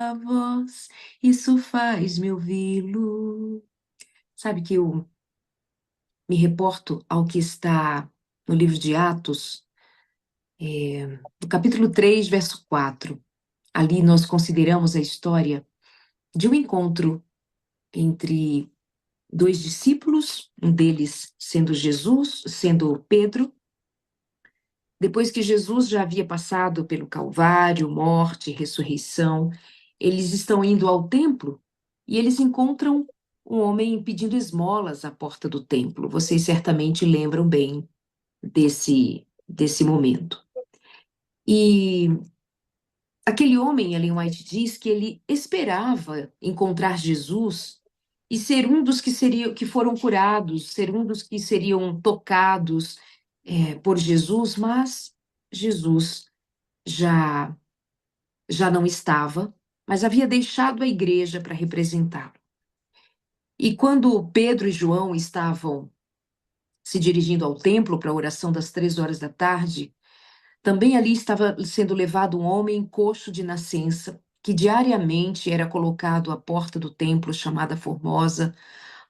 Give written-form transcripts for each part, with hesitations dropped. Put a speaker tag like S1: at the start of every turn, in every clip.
S1: a voz, isso faz-me ouvi-lo. Sabe que eu me reporto ao que está no livro de Atos, no capítulo 3, verso 4. Ali nós consideramos a história de um encontro entre dois discípulos, um deles sendo Jesus, sendo Pedro. Depois que Jesus já havia passado pelo Calvário, morte, ressurreição, eles estão indo ao templo e eles encontram um homem pedindo esmolas à porta do templo. Vocês certamente lembram bem desse momento. E aquele homem, Ellen White diz que ele esperava encontrar Jesus e ser um dos que foram curados, ser um dos que seriam tocados por Jesus, mas Jesus já não estava, mas havia deixado a igreja para representá-lo. E quando Pedro e João estavam se dirigindo ao templo para a oração das 3 horas da tarde, também ali estava sendo levado um homem coxo de nascença, que diariamente era colocado à porta do templo chamada Formosa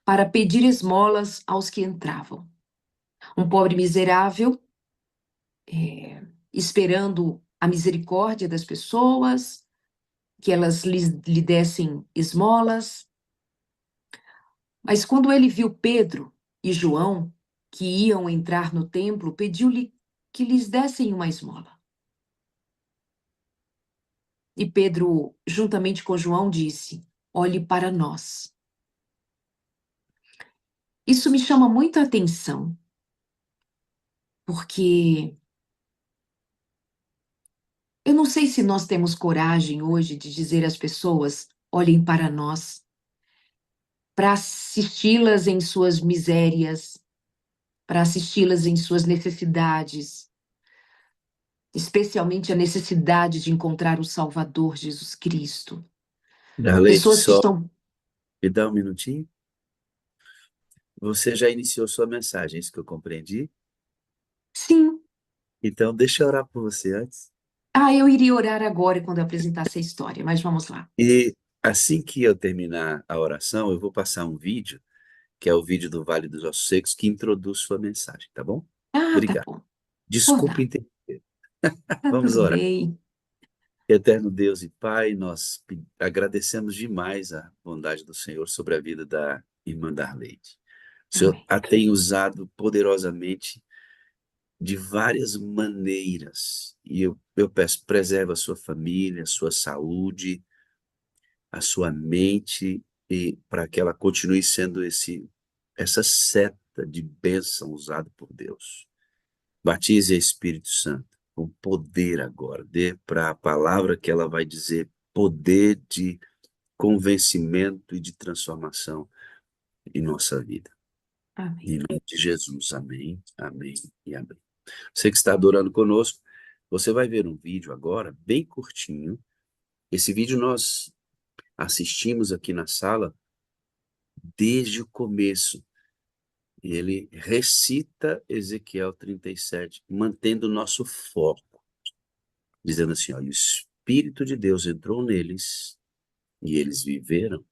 S1: para pedir esmolas aos que entravam. Um pobre miserável, esperando a misericórdia das pessoas, que elas lhe dessem esmolas. Mas quando ele viu Pedro e João, que iam entrar no templo, pediu-lhe que lhes dessem uma esmola. E Pedro, juntamente com João, disse: olhe para nós. Isso me chama muito a atenção, porque eu não sei se nós temos coragem hoje de dizer às pessoas: olhem para nós, para assisti-las em suas misérias, para assisti-las em suas necessidades, especialmente a necessidade de encontrar o Salvador Jesus Cristo.
S2: Darleide,
S1: Pessoas que
S2: só
S1: estão...
S2: me dá um minutinho. Você já iniciou sua mensagem, é isso que eu compreendi?
S1: Sim.
S2: Então, deixa eu orar por você antes.
S1: Eu iria orar agora quando eu apresentasse a história, mas vamos lá.
S2: E assim que eu terminar a oração, eu vou passar um vídeo, que é o vídeo do Vale dos Ossos Secos, que introduz sua mensagem, tá bom?
S1: Tá
S2: Obrigado.
S1: bom.
S2: Desculpe
S1: Tá,
S2: interromper.
S1: tá
S2: Vamos
S1: tudo
S2: orar.
S1: bem.
S2: Eterno Deus e Pai, nós agradecemos demais a bondade do Senhor sobre a vida da irmã Darleide. O Senhor
S1: Amém.
S2: a tem usado poderosamente de várias maneiras. E eu peço, preserva a sua família, a sua saúde, a sua mente, e para que ela continue sendo essa seta de bênção usada por Deus. Batize a Espírito Santo com poder agora. Dê para a palavra que ela vai dizer poder de convencimento e de transformação em nossa vida.
S1: Amém.
S2: Em nome de Jesus, amém, amém e amém. Você que está adorando conosco, você vai ver um vídeo agora, bem curtinho. Esse vídeo nós assistimos aqui na sala desde o começo. Ele recita Ezequiel 37, mantendo o nosso foco, dizendo assim, olha, o Espírito de Deus entrou neles e eles viveram.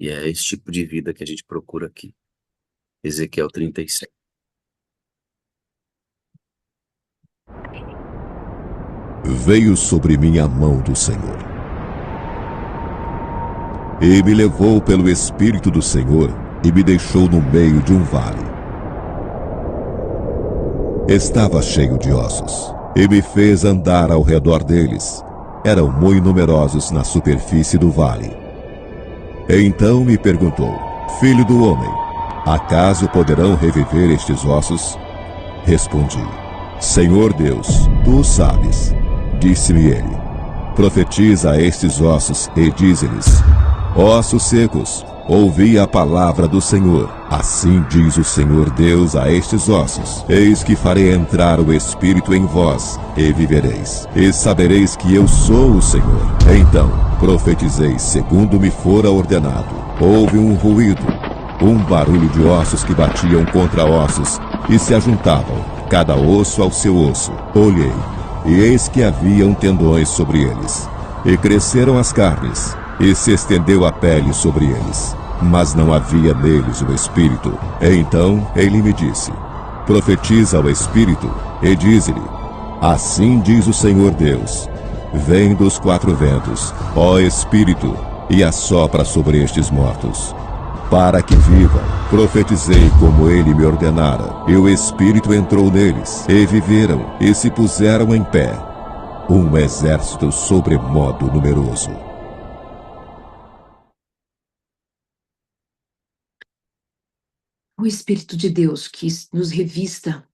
S2: E é esse tipo de vida que a gente procura aqui. Ezequiel 37.
S3: Veio sobre mim a mão do Senhor, e me levou pelo Espírito do Senhor e me deixou no meio de um vale. Estava cheio de ossos, e me fez andar ao redor deles. Eram muito numerosos na superfície do vale. Então me perguntou: Filho do homem, acaso poderão reviver estes ossos? Respondi: Senhor Deus, tu sabes. Disse-me ele: Profetiza a estes ossos e dize-lhes: Ossos secos, ouvi a palavra do Senhor. Assim diz o Senhor Deus a estes ossos: Eis que farei entrar o Espírito em vós, e vivereis, e sabereis que eu sou o Senhor. Então profetizei segundo me fora ordenado. Houve um ruído, um barulho de ossos que batiam contra ossos, e se ajuntavam, cada osso ao seu osso. Olhei, e eis que haviam tendões sobre eles. E cresceram as carnes, e se estendeu a pele sobre eles, mas não havia neles o Espírito. Então ele me disse: profetiza ao Espírito, e dize-lhe: assim diz o Senhor Deus, vem dos quatro ventos, ó Espírito, e assopra sobre estes mortos, para que vivam. Profetizei como ele me ordenara, e o Espírito entrou neles, e viveram, e se puseram em pé, um exército sobremodo numeroso.
S1: O Espírito de Deus que nos revista,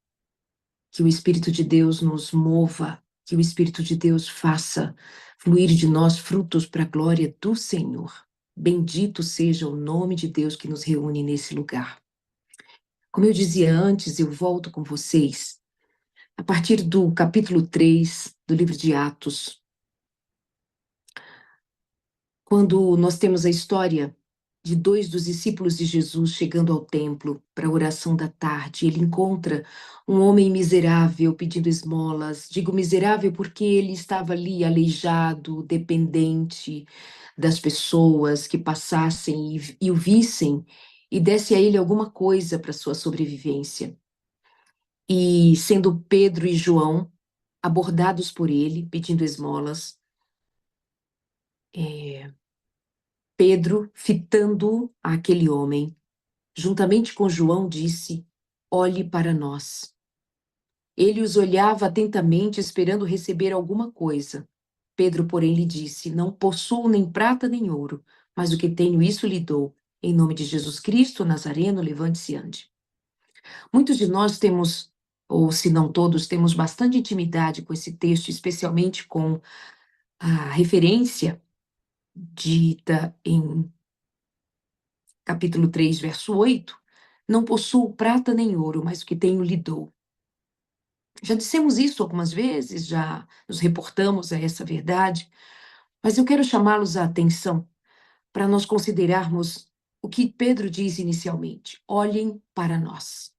S1: que o Espírito de Deus nos mova, que o Espírito de Deus faça fluir de nós frutos para a glória do Senhor. Bendito seja o nome de Deus que nos reúne nesse lugar. Como eu dizia antes, eu volto com vocês a partir do capítulo 3 do livro de Atos, quando nós temos a história de dois dos discípulos de Jesus chegando ao templo para a oração da tarde. Ele encontra um homem miserável pedindo esmolas. Digo miserável porque ele estava ali aleijado, dependente das pessoas que passassem e o vissem e desse a ele alguma coisa para sua sobrevivência. E sendo Pedro e João abordados por ele, pedindo esmolas, Pedro, fitando aquele homem, juntamente com João, disse: olhe para nós. Ele os olhava atentamente, esperando receber alguma coisa. Pedro, porém, lhe disse: não possuo nem prata nem ouro, mas o que tenho, isso lhe dou. Em nome de Jesus Cristo, Nazareno, levante-se e ande. Muitos de nós temos, ou se não todos, temos bastante intimidade com esse texto, especialmente com a referência dita em capítulo 3, verso 8, não possuo prata nem ouro, mas o que tenho lhe dou. Já dissemos isso algumas vezes, já nos reportamos a essa verdade, mas eu quero chamá-los a atenção para nós considerarmos o que Pedro diz inicialmente: olhem para nós.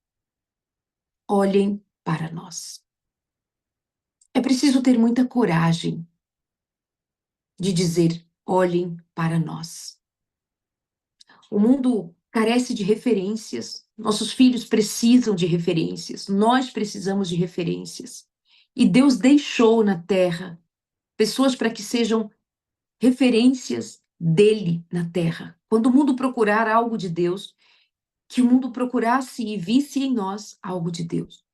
S1: Olhem para nós. É preciso ter muita coragem de dizer: olhem para nós. O mundo carece de referências, nossos filhos precisam de referências, nós precisamos de referências. E Deus deixou na terra pessoas para que sejam referências dele na terra. Quando o mundo procurar algo de Deus, que o mundo procurasse e visse em nós algo de Deus.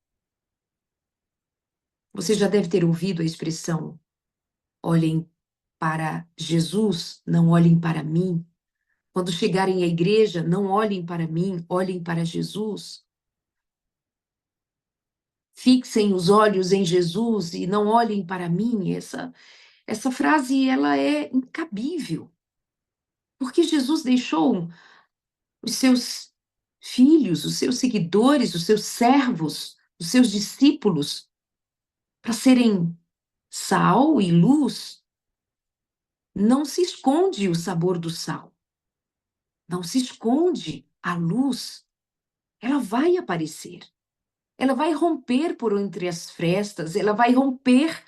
S1: Você já deve ter ouvido a expressão: olhem para Jesus, não olhem para mim. Quando chegarem à igreja, não olhem para mim, olhem para Jesus. Fixem os olhos em Jesus e não olhem para mim. Essa frase, ela é incabível. Porque Jesus deixou os seus filhos, os seus seguidores, os seus servos, os seus discípulos para serem sal e luz. Não se esconde o sabor do sal. Não se esconde a luz. Ela vai aparecer. Ela vai romper por entre as frestas, ela vai romper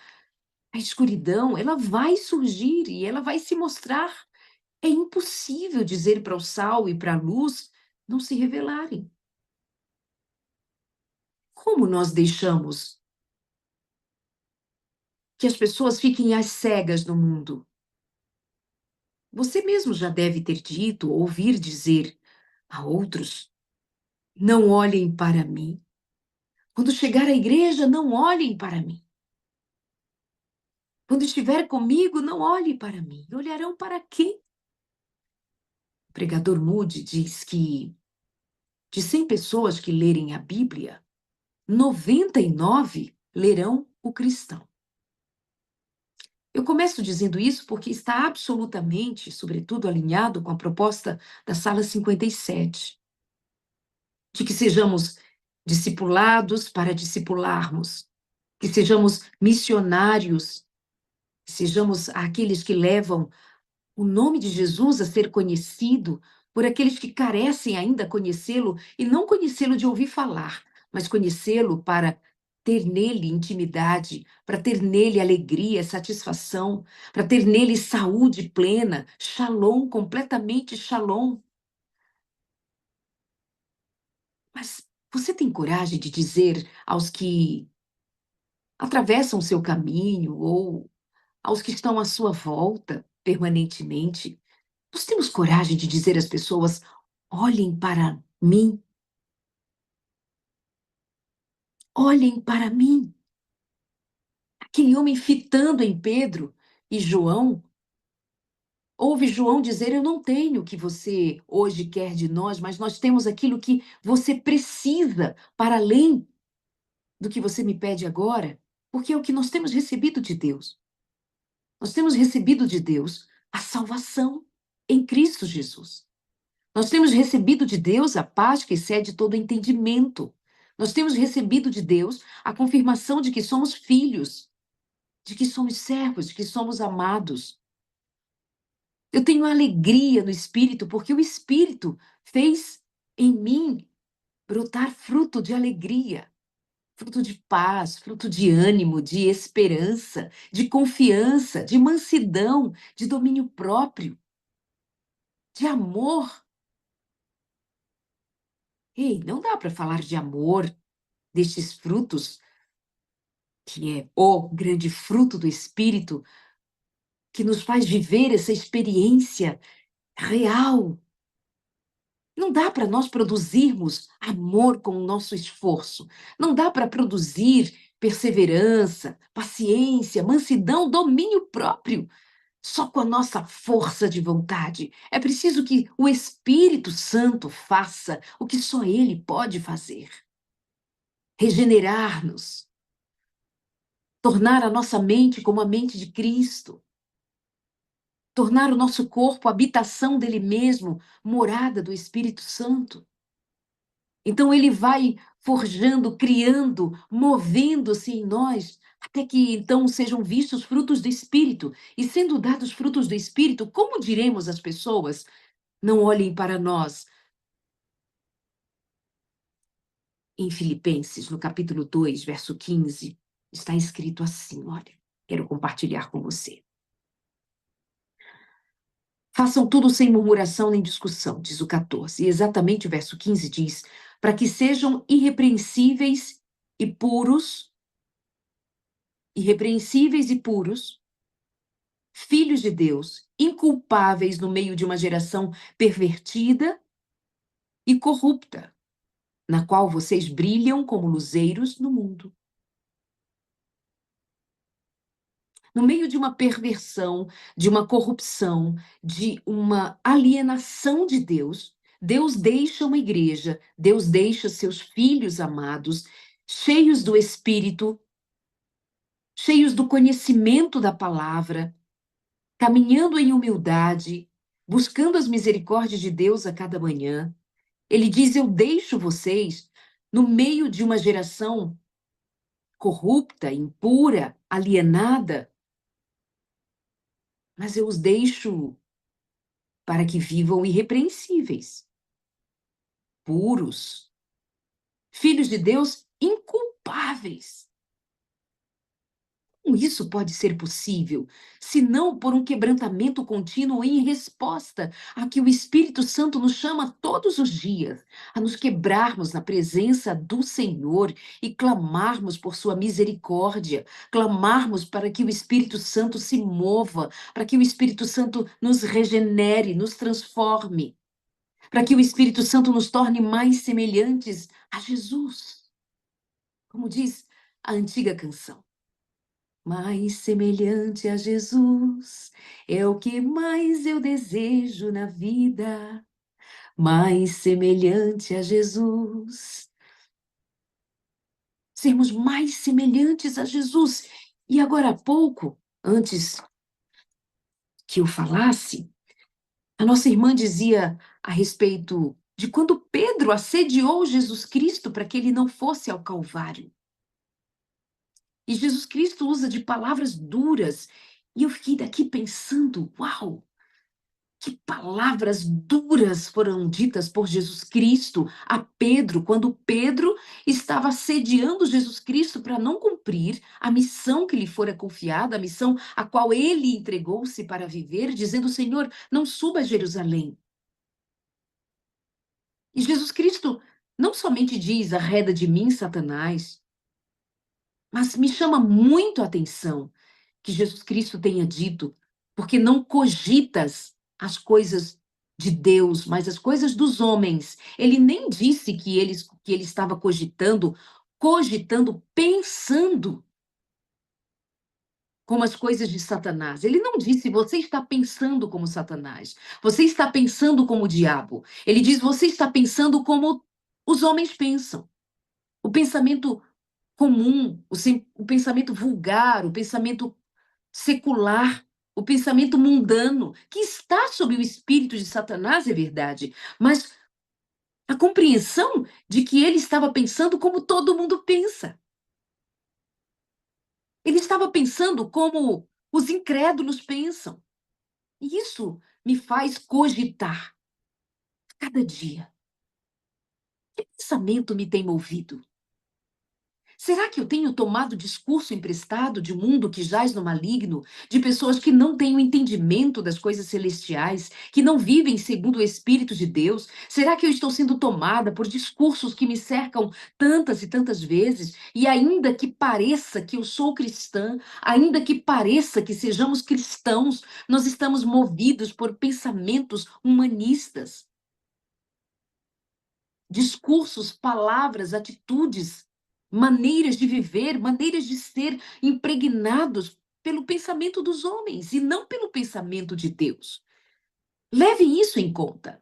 S1: a escuridão, ela vai surgir e ela vai se mostrar. É impossível dizer para o sal e para a luz não se revelarem. Como nós deixamos que as pessoas fiquem às cegas no mundo? Você mesmo já deve ter dito ou ouvir dizer a outros: não olhem para mim. Quando chegar à igreja, não olhem para mim. Quando estiver comigo, não olhe para mim. Olharão para quem? O pregador Moody diz que de 100 pessoas que lerem a Bíblia, 99 lerão o cristão. Eu começo dizendo isso porque está absolutamente, sobretudo, alinhado com a proposta da Sala 57, de que sejamos discipulados para discipularmos, que sejamos missionários, que sejamos aqueles que levam o nome de Jesus a ser conhecido por aqueles que carecem ainda conhecê-lo, e não conhecê-lo de ouvir falar, mas conhecê-lo para ter nele intimidade, para ter nele alegria, satisfação, para ter nele saúde plena, shalom, completamente shalom. Mas você tem coragem de dizer aos que atravessam o seu caminho ou aos que estão à sua volta permanentemente, nós temos coragem de dizer às pessoas: olhem para mim, olhem para mim. Aquele homem fitando em Pedro e João, ouve João dizer: eu não tenho o que você hoje quer de nós, mas nós temos aquilo que você precisa para além do que você me pede agora, porque é o que nós temos recebido de Deus. Nós temos recebido de Deus a salvação em Cristo Jesus. Nós temos recebido de Deus a paz que excede todo entendimento. Nós temos recebido de Deus a confirmação de que somos filhos, de que somos servos, de que somos amados. Eu tenho alegria no Espírito, porque o Espírito fez em mim brotar fruto de alegria, fruto de paz, fruto de ânimo, de esperança, de confiança, de mansidão, de domínio próprio, de amor. Ei, não dá para falar de amor, destes frutos, que é o grande fruto do Espírito, que nos faz viver essa experiência real. Não dá para nós produzirmos amor com o nosso esforço. Não dá para produzir perseverança, paciência, mansidão, domínio próprio, só com a nossa força de vontade. É preciso que o Espírito Santo faça o que só Ele pode fazer. Regenerar-nos, tornar a nossa mente como a mente de Cristo, tornar o nosso corpo habitação dele mesmo, morada do Espírito Santo. Então ele vai forjando, criando, movendo-se em nós, até que então sejam vistos frutos do Espírito. E sendo dados frutos do Espírito, como diremos às pessoas? Não olhem para nós. Em Filipenses, no capítulo 2, verso 15, está escrito assim, olha, quero compartilhar com você. Façam tudo sem murmuração nem discussão, diz o 14. E exatamente o verso 15 diz, para que sejam irrepreensíveis e puros, filhos de Deus, inculpáveis no meio de uma geração pervertida e corrupta, na qual vocês brilham como luzeiros no mundo. No meio de uma perversão, de uma corrupção, de uma alienação de Deus, Deus deixa uma igreja, Deus deixa seus filhos amados, cheios do Espírito, cheios do conhecimento da palavra, caminhando em humildade, buscando as misericórdias de Deus a cada manhã. Ele diz: eu deixo vocês no meio de uma geração corrupta, impura, alienada, mas eu os deixo para que vivam irrepreensíveis, puros, filhos de Deus inculpáveis. Como isso pode ser possível, se não por um quebrantamento contínuo em resposta a que o Espírito Santo nos chama todos os dias, a nos quebrarmos na presença do Senhor e clamarmos por sua misericórdia, clamarmos para que o Espírito Santo se mova, para que o Espírito Santo nos regenere, nos transforme, para que o Espírito Santo nos torne mais semelhantes a Jesus. Como diz a antiga canção. Mais semelhante a Jesus é o que mais eu desejo na vida. Mais semelhante a Jesus. Sermos mais semelhantes a Jesus. E agora há pouco, antes que eu falasse, a nossa irmã dizia a respeito de quando Pedro assediou Jesus Cristo para que ele não fosse ao Calvário. E Jesus Cristo usa de palavras duras. E eu fiquei daqui pensando, uau! Que palavras duras foram ditas por Jesus Cristo a Pedro, quando Pedro estava assediando Jesus Cristo para não cumprir a missão que lhe fora confiada, a missão a qual ele entregou-se para viver, dizendo: Senhor, não suba a Jerusalém. E Jesus Cristo não somente diz: arreda de mim, Satanás, mas me chama muito a atenção que Jesus Cristo tenha dito, porque não cogitas as coisas de Deus, mas as coisas dos homens. Ele nem disse que ele estava cogitando, pensando como as coisas de Satanás. Ele não disse: você está pensando como Satanás, você está pensando como o diabo. Ele diz: você está pensando como os homens pensam. O pensamento comum, o pensamento vulgar, o pensamento secular, o pensamento mundano, que está sob o espírito de Satanás, é verdade, mas a compreensão de que ele estava pensando como todo mundo pensa. Ele estava pensando como os incrédulos pensam. E isso me faz cogitar cada dia. Que pensamento me tem movido? Será que eu tenho tomado discurso emprestado de um mundo que jaz no maligno, de pessoas que não têm o entendimento das coisas celestiais, que não vivem segundo o Espírito de Deus? Será que eu estou sendo tomada por discursos que me cercam tantas e tantas vezes? E ainda que pareça que eu sou cristã, ainda que pareça que sejamos cristãos, nós estamos movidos por pensamentos humanistas, discursos, palavras, atitudes, maneiras de viver, maneiras de ser impregnados pelo pensamento dos homens e não pelo pensamento de Deus. Levem isso em conta,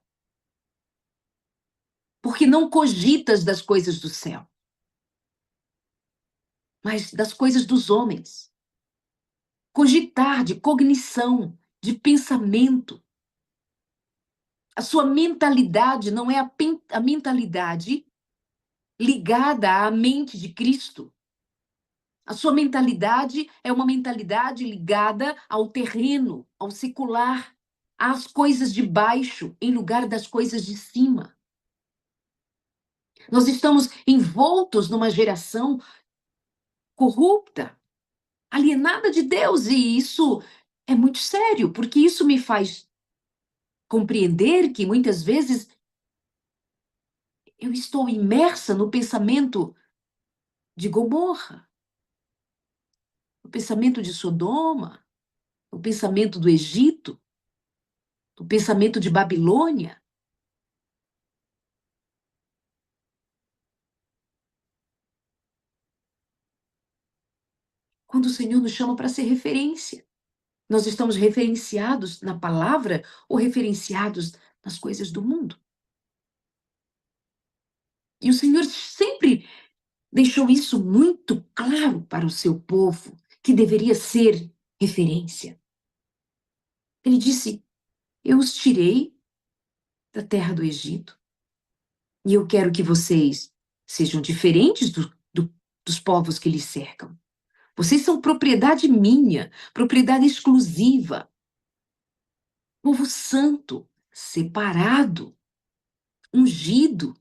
S1: porque não cogitas das coisas do céu, mas das coisas dos homens. Cogitar de cognição, de pensamento. A sua mentalidade não é a mentalidade ligada à mente de Cristo. A sua mentalidade é uma mentalidade ligada ao terreno, ao secular, às coisas de baixo, em lugar das coisas de cima. Nós estamos envoltos numa geração corrupta, alienada de Deus, e isso é muito sério, porque isso me faz compreender que muitas vezes eu estou imersa no pensamento de Gomorra, no pensamento de Sodoma, no pensamento do Egito, no pensamento de Babilônia. Quando o Senhor nos chama para ser referência. Nós estamos referenciados na palavra ou referenciados nas coisas do mundo? E o Senhor sempre deixou isso muito claro para o seu povo, que deveria ser referência. Ele disse: eu os tirei da terra do Egito e eu quero que vocês sejam diferentes dos povos que lhes cercam. Vocês são propriedade minha, propriedade exclusiva. Povo santo, separado, ungido.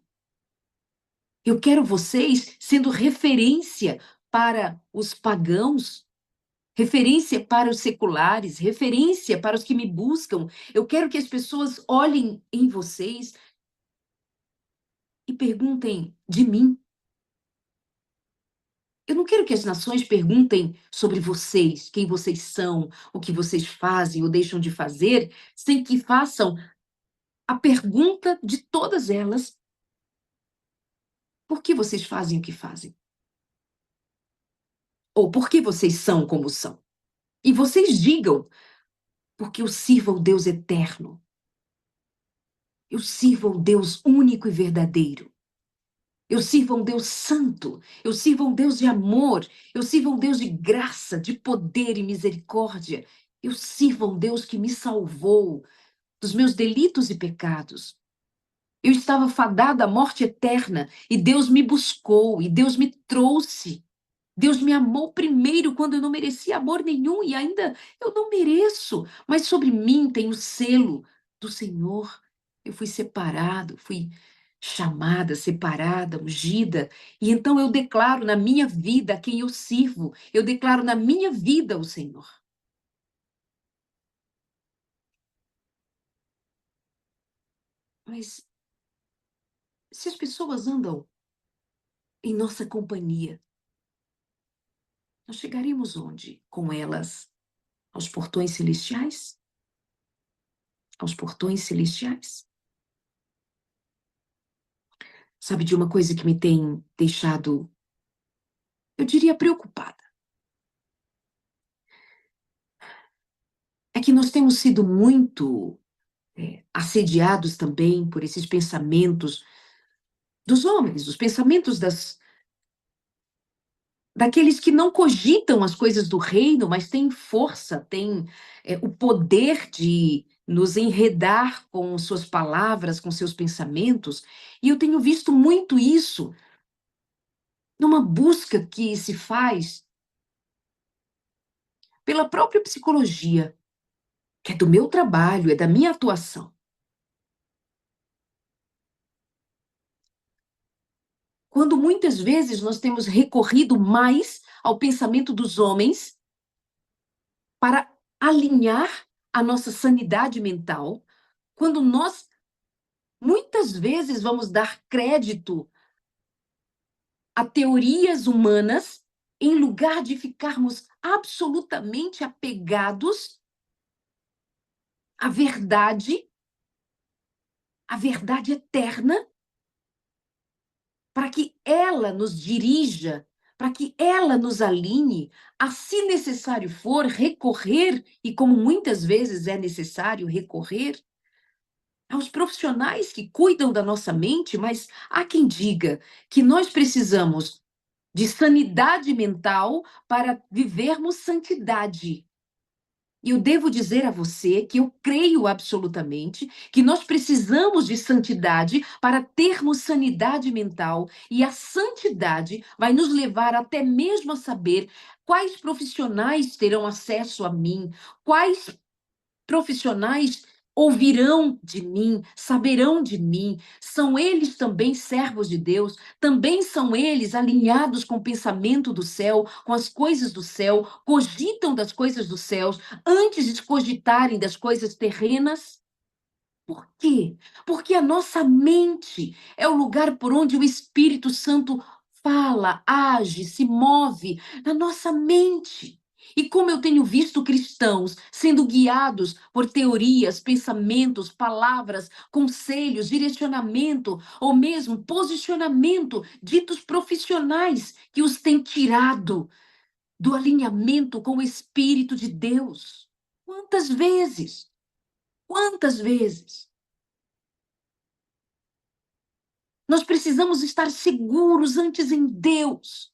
S1: Eu quero vocês sendo referência para os pagãos, referência para os seculares, referência para os que me buscam. Eu quero que as pessoas olhem em vocês e perguntem de mim. Eu não quero que as nações perguntem sobre vocês, quem vocês são, o que vocês fazem ou deixam de fazer, sem que façam a pergunta de todas elas: por que vocês fazem o que fazem? Ou por que vocês são como são? E vocês digam: porque eu sirvo ao Deus eterno. Eu sirvo ao Deus único e verdadeiro. Eu sirvo a um Deus santo. Eu sirvo a um Deus de amor. Eu sirvo a um Deus de graça, de poder e misericórdia. Eu sirvo a um Deus que me salvou dos meus delitos e pecados. Eu estava fadada à morte eterna e Deus me buscou e Deus me trouxe. Deus me amou primeiro quando eu não merecia amor nenhum e ainda eu não mereço, mas sobre mim tem o selo do Senhor. Eu fui separado, fui chamada, separada, ungida. E então eu declaro na minha vida a quem eu sirvo. Eu declaro na minha vida o Senhor. Mas se as pessoas andam em nossa companhia, nós chegaremos onde? Com elas? Aos portões celestiais? Aos portões celestiais? Sabe de uma coisa que me tem deixado, eu diria, preocupada? É que nós temos sido muito assediados também por esses pensamentos dos homens, os pensamentos daqueles que não cogitam as coisas do reino, mas têm força, têm o poder de nos enredar com suas palavras, com seus pensamentos. E eu tenho visto muito isso numa busca que se faz pela própria psicologia, que é do meu trabalho, é da minha atuação. Quando muitas vezes nós temos recorrido mais ao pensamento dos homens para alinhar a nossa sanidade mental, quando nós muitas vezes vamos dar crédito a teorias humanas em lugar de ficarmos absolutamente apegados à verdade eterna, para que ela nos dirija, para que ela nos alinhe, a, se necessário for, recorrer, e como muitas vezes é necessário recorrer, aos profissionais que cuidam da nossa mente, mas há quem diga que nós precisamos de sanidade mental para vivermos santidade. E eu devo dizer a você que eu creio absolutamente que nós precisamos de santidade para termos sanidade mental, e a santidade vai nos levar até mesmo a saber quais profissionais terão acesso a mim, quais profissionais ouvirão de mim, saberão de mim. São eles também servos de Deus, também são eles alinhados com o pensamento do céu, com as coisas do céu, cogitam das coisas dos céus antes de cogitarem das coisas terrenas. Por quê? Porque a nossa mente é o lugar por onde o Espírito Santo fala, age, se move, na nossa mente. E como eu tenho visto cristãos sendo guiados por teorias, pensamentos, palavras, conselhos, direcionamento ou mesmo posicionamento ditos profissionais que os têm tirado do alinhamento com o Espírito de Deus. Quantas vezes? Quantas vezes? Nós precisamos estar seguros antes em Deus,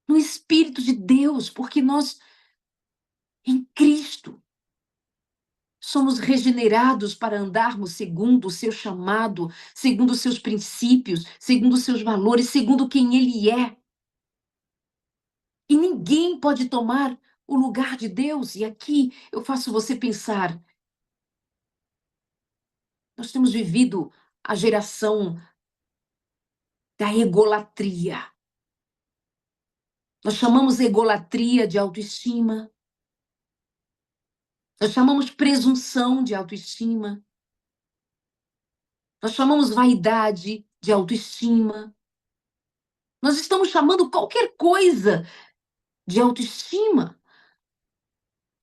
S1: no Espírito de Deus, porque nós, em Cristo, somos regenerados para andarmos segundo o seu chamado, segundo os seus princípios, segundo os seus valores, segundo quem Ele é. E ninguém pode tomar o lugar de Deus. E aqui eu faço você pensar. Nós temos vivido a geração da egolatria. Nós chamamos egolatria de autoestima. Nós chamamos presunção de autoestima. Nós chamamos vaidade de autoestima. Nós estamos chamando qualquer coisa de autoestima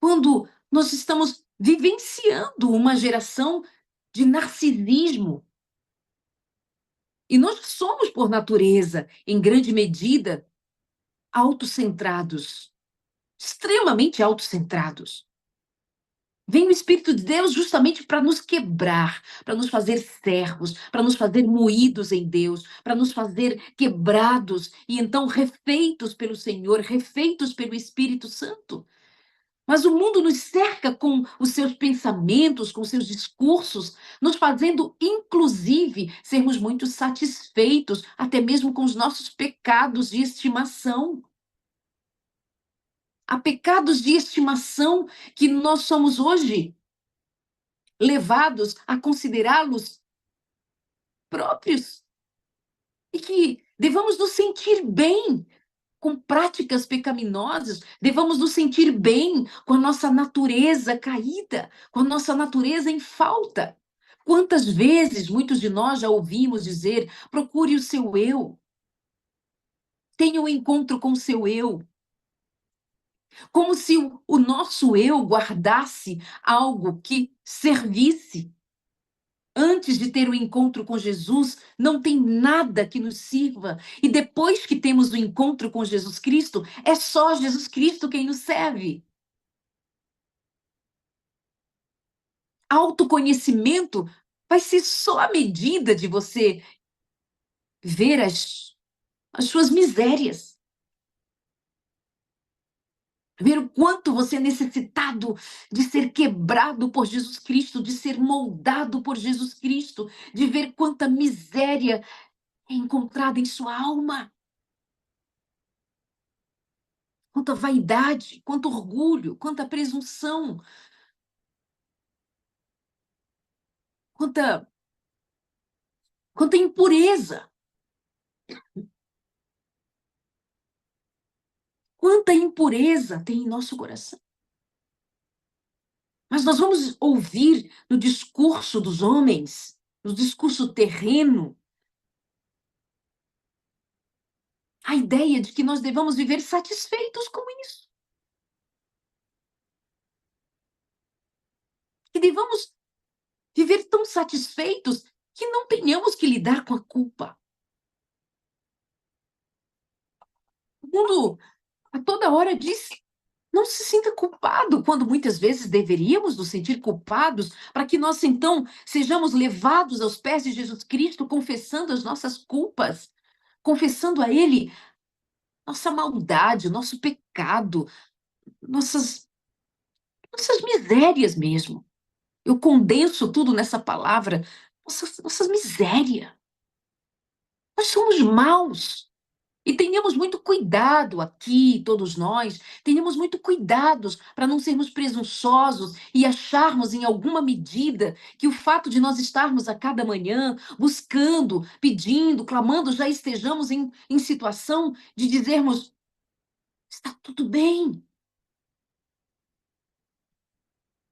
S1: quando nós estamos vivenciando uma geração de narcisismo. E nós somos, por natureza, em grande medida, autocentrados, extremamente autocentrados. Vem o Espírito de Deus justamente para nos quebrar, para nos fazer servos, para nos fazer moídos em Deus, para nos fazer quebrados e então refeitos pelo Senhor, refeitos pelo Espírito Santo. Mas o mundo nos cerca com os seus pensamentos, com os seus discursos, nos fazendo, inclusive, sermos muito satisfeitos, até mesmo com os nossos pecados de estimação. Há pecados de estimação que nós somos hoje levados a considerá-los próprios e que devamos nos sentir bem com práticas pecaminosas, devamos nos sentir bem com a nossa natureza caída, com a nossa natureza em falta. Quantas vezes muitos de nós já ouvimos dizer: procure o seu eu, tenha um encontro com o seu eu, como se o nosso eu guardasse algo que servisse. Antes de ter o encontro com Jesus, não tem nada que nos sirva. E depois que temos o encontro com Jesus Cristo, é só Jesus Cristo quem nos serve. Autoconhecimento vai ser só a medida de você ver as suas misérias. Ver o quanto você é necessitado de ser quebrado por Jesus Cristo, de ser moldado por Jesus Cristo, de ver quanta miséria é encontrada em sua alma. Quanta vaidade, quanto orgulho, quanta presunção, quanta impureza, quanta impureza tem em nosso coração. Mas nós vamos ouvir no discurso dos homens, no discurso terreno, a ideia de que nós devamos viver satisfeitos com isso. Que devamos viver tão satisfeitos que não tenhamos que lidar com a culpa. O mundo a toda hora diz: não se sinta culpado, quando muitas vezes deveríamos nos sentir culpados, para que nós então sejamos levados aos pés de Jesus Cristo, confessando as nossas culpas, confessando a Ele nossa maldade, nosso pecado, nossas misérias mesmo. Eu condenso tudo nessa palavra, nossas misérias. Nós somos maus. E tenhamos muito cuidado aqui, todos nós, tenhamos muito cuidados para não sermos presunçosos e acharmos em alguma medida que o fato de nós estarmos a cada manhã buscando, pedindo, clamando, já estejamos em situação de dizermos: está tudo bem.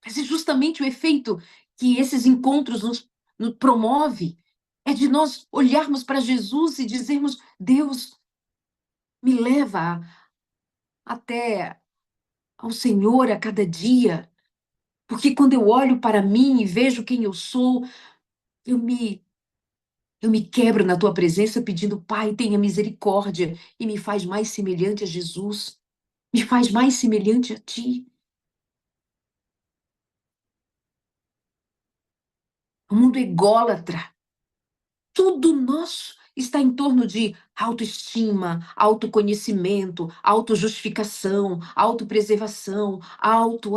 S1: Mas é justamente o efeito que esses encontros nos promove, é de nós olharmos para Jesus e dizermos: Deus, me leva até ao Senhor a cada dia, porque quando eu olho para mim e vejo quem eu sou, eu me quebro na tua presença pedindo: Pai, tenha misericórdia e me faz mais semelhante a Jesus, me faz mais semelhante a ti. O mundo ególatra, tudo nosso está em torno de autoestima, autoconhecimento, autojustificação, autopreservação, auto.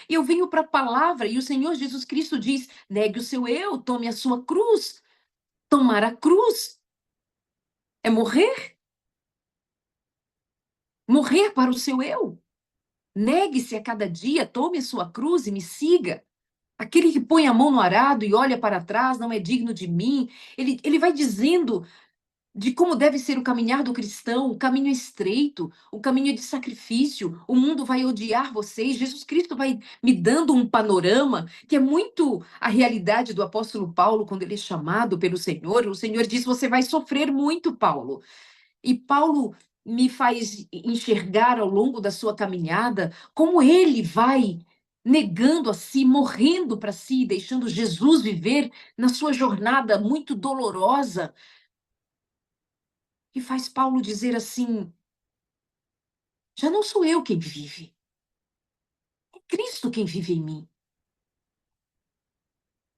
S1: E eu venho para a palavra e o Senhor Jesus Cristo diz: negue o seu eu, tome a sua cruz. Tomar a cruz é morrer. Morrer para o seu eu. Negue-se a cada dia, tome a sua cruz e me siga. Aquele que põe a mão no arado e olha para trás não é digno de mim. Ele vai dizendo de como deve ser o caminhar do cristão. O caminho é estreito, o caminho é de sacrifício, o mundo vai odiar vocês. Jesus Cristo vai me dando um panorama que é muito a realidade do apóstolo Paulo quando ele é chamado pelo Senhor. O Senhor diz: você vai sofrer muito, Paulo. E Paulo me faz enxergar ao longo da sua caminhada como ele vai negando a si, morrendo para si, deixando Jesus viver na sua jornada muito dolorosa. E faz Paulo dizer assim: já não sou eu quem vive, é Cristo quem vive em mim.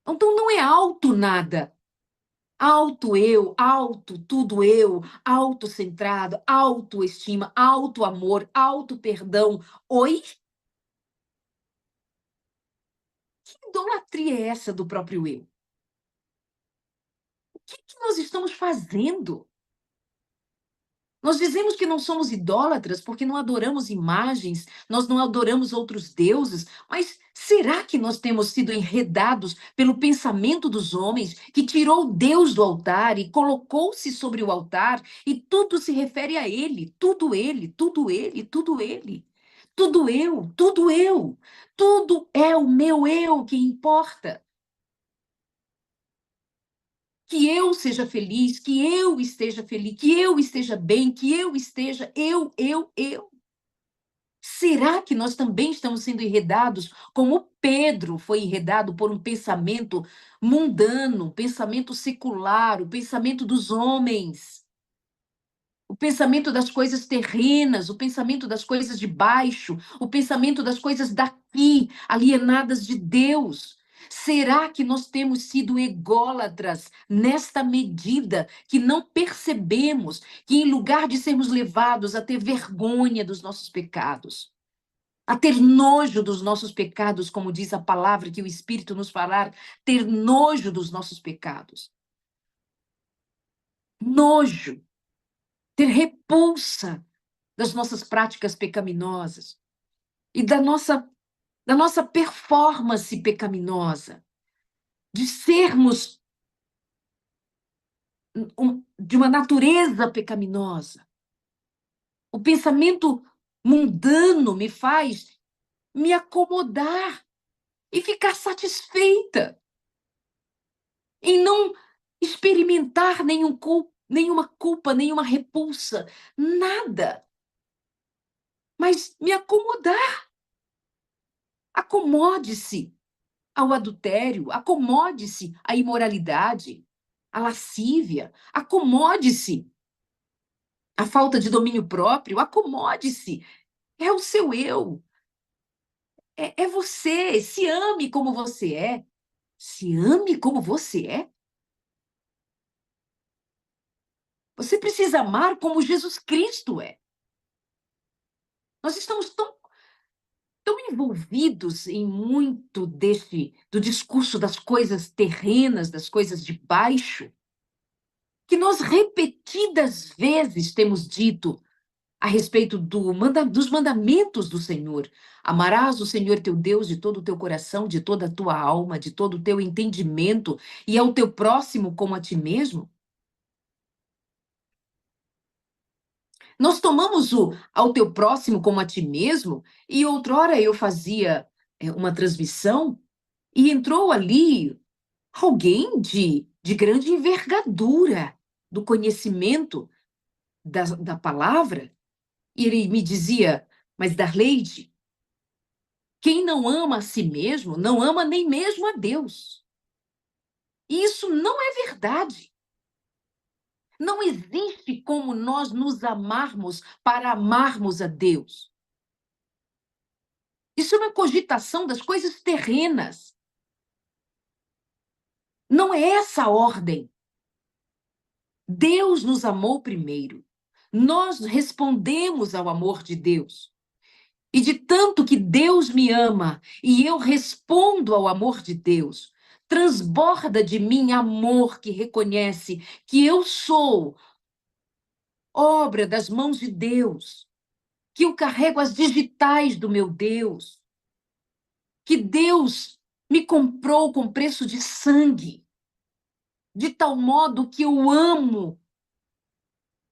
S1: Então não é alto nada. Alto eu, alto tudo eu, autocentrado, autoestima, autoamor, auto-perdão. Oi? Que idolatria é essa do próprio eu? O que nós estamos fazendo? Nós dizemos que não somos idólatras porque não adoramos imagens, nós não adoramos outros deuses, mas será que nós temos sido enredados pelo pensamento dos homens que tirou Deus do altar e colocou-se sobre o altar e tudo se refere a ele, tudo ele, tudo ele, tudo ele, tudo eu, tudo eu, tudo é o meu eu que importa. Que eu seja feliz, que eu esteja feliz, que eu esteja bem, que eu esteja eu. Será que nós também estamos sendo enredados, como Pedro foi enredado por um pensamento mundano, um pensamento secular, o pensamento dos homens, o pensamento das coisas terrenas, o pensamento das coisas de baixo, o pensamento das coisas daqui, alienadas de Deus? Será que nós temos sido ególatras nesta medida que não percebemos que, em lugar de sermos levados a ter vergonha dos nossos pecados, a ter nojo dos nossos pecados, como diz a palavra que o Espírito nos falar, ter nojo dos nossos pecados, nojo, ter repulsa das nossas práticas pecaminosas e da nossa performance pecaminosa, de sermos de uma natureza pecaminosa. O pensamento mundano me faz me acomodar e ficar satisfeita em não experimentar nenhuma culpa, nenhuma repulsa, nada. Mas me acomodar. Acomode-se ao adultério, acomode-se à imoralidade, à lascívia, acomode-se à falta de domínio próprio, acomode-se. É o seu eu. É você. Se ame como você é. Se ame como você é. Você precisa amar como Jesus Cristo é. Nós estamos tão envolvidos em muito do discurso das coisas terrenas, das coisas de baixo, que nós repetidas vezes temos dito a respeito dos mandamentos do Senhor. Amarás o Senhor teu Deus de todo o teu coração, de toda a tua alma, de todo o teu entendimento, e ao teu próximo como a ti mesmo. Nós tomamos o ao teu próximo como a ti mesmo, e outrora eu fazia uma transmissão e entrou ali alguém de grande envergadura do conhecimento da palavra, e ele me dizia, mas Darleide, quem não ama a si mesmo, não ama nem mesmo a Deus. E isso não é verdade. Não existe como nós nos amarmos para amarmos a Deus. Isso é uma cogitação das coisas terrenas. Não é essa a ordem. Deus nos amou primeiro. Nós respondemos ao amor de Deus. E de tanto que Deus me ama e eu respondo ao amor de Deus, transborda de mim amor que reconhece que eu sou obra das mãos de Deus, que eu carrego as digitais do meu Deus, que Deus me comprou com preço de sangue, de tal modo que eu amo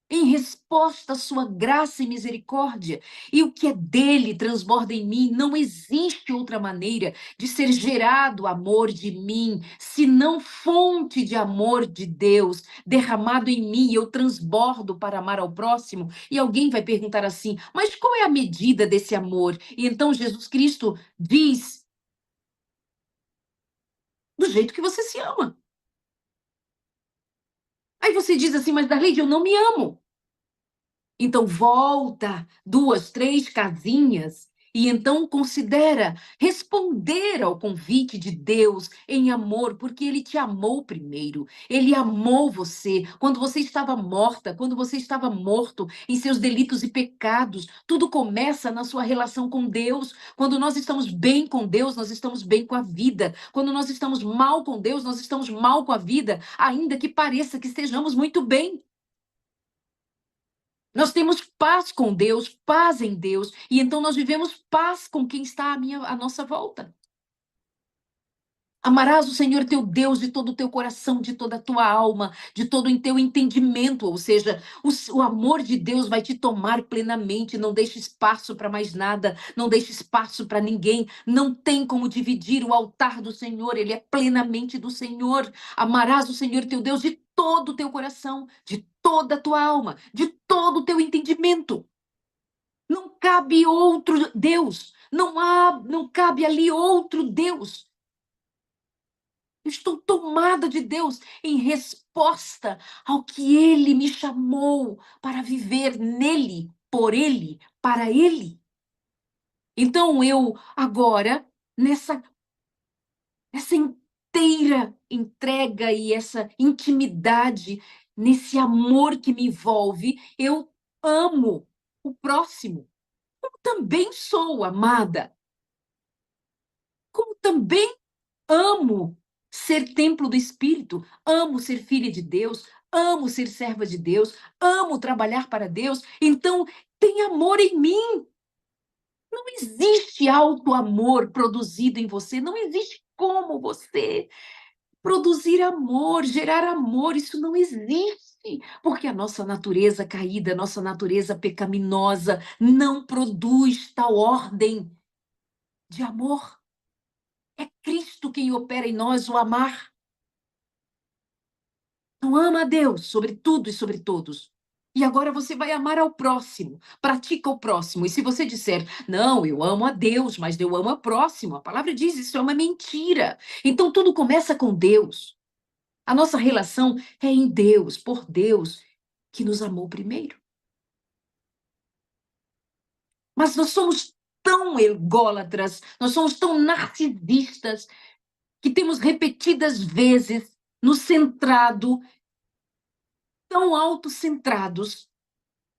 S1: em resposta à sua graça e misericórdia. E o que é dele transborda em mim. Não existe outra maneira de ser gerado amor de mim, senão fonte de amor de Deus derramado em mim. Eu transbordo para amar ao próximo. E alguém vai perguntar assim, mas qual é a medida desse amor? E então Jesus Cristo diz, do jeito que você se ama. Aí você diz assim, mas Darleide, eu não me amo. Então volta 2, 3 casinhas e então considera responder ao convite de Deus em amor, porque Ele te amou primeiro. Ele amou você quando você estava morta, quando você estava morto em seus delitos e pecados. Tudo começa na sua relação com Deus. Quando nós estamos bem com Deus, nós estamos bem com a vida. Quando nós estamos mal com Deus, nós estamos mal com a vida, ainda que pareça que estejamos muito bem. Nós temos paz com Deus, paz em Deus, e então nós vivemos paz com quem está à nossa volta. Amarás o Senhor teu Deus de todo o teu coração, de toda a tua alma, de todo o teu entendimento. Ou seja, o amor de Deus vai te tomar plenamente. Não deixe espaço para mais nada, não deixe espaço para ninguém. Não tem como dividir o altar do Senhor, ele é plenamente do Senhor. Amarás o Senhor teu Deus de todo o teu coração, de toda a tua alma, de todo o teu entendimento. Não cabe outro Deus, não cabe ali outro Deus. Eu estou tomada de Deus em resposta ao que Ele me chamou para viver nele, por Ele, para Ele. Então eu agora, essa inteira entrega e essa intimidade, nesse amor que me envolve, eu amo o próximo. Como também sou amada. Como também amo ser templo do Espírito, amo ser filha de Deus, amo ser serva de Deus, amo trabalhar para Deus. Então, tem amor em mim. Não existe alto amor produzido em você, não existe como você produzir amor, gerar amor, isso não existe. Porque a nossa natureza caída, a nossa natureza pecaminosa não produz tal ordem de amor. É Cristo quem opera em nós o amar. Então, ama a Deus sobre tudo e sobre todos. E agora você vai amar ao próximo. Pratica o próximo. E se você disser, não, eu amo a Deus, mas eu amo ao próximo, a palavra diz, isso é uma mentira. Então, tudo começa com Deus. A nossa relação é em Deus, por Deus, que nos amou primeiro. Mas nós somos tão ególatras, nós somos tão narcisistas, que temos repetidas vezes nos centrado, tão autocentrados,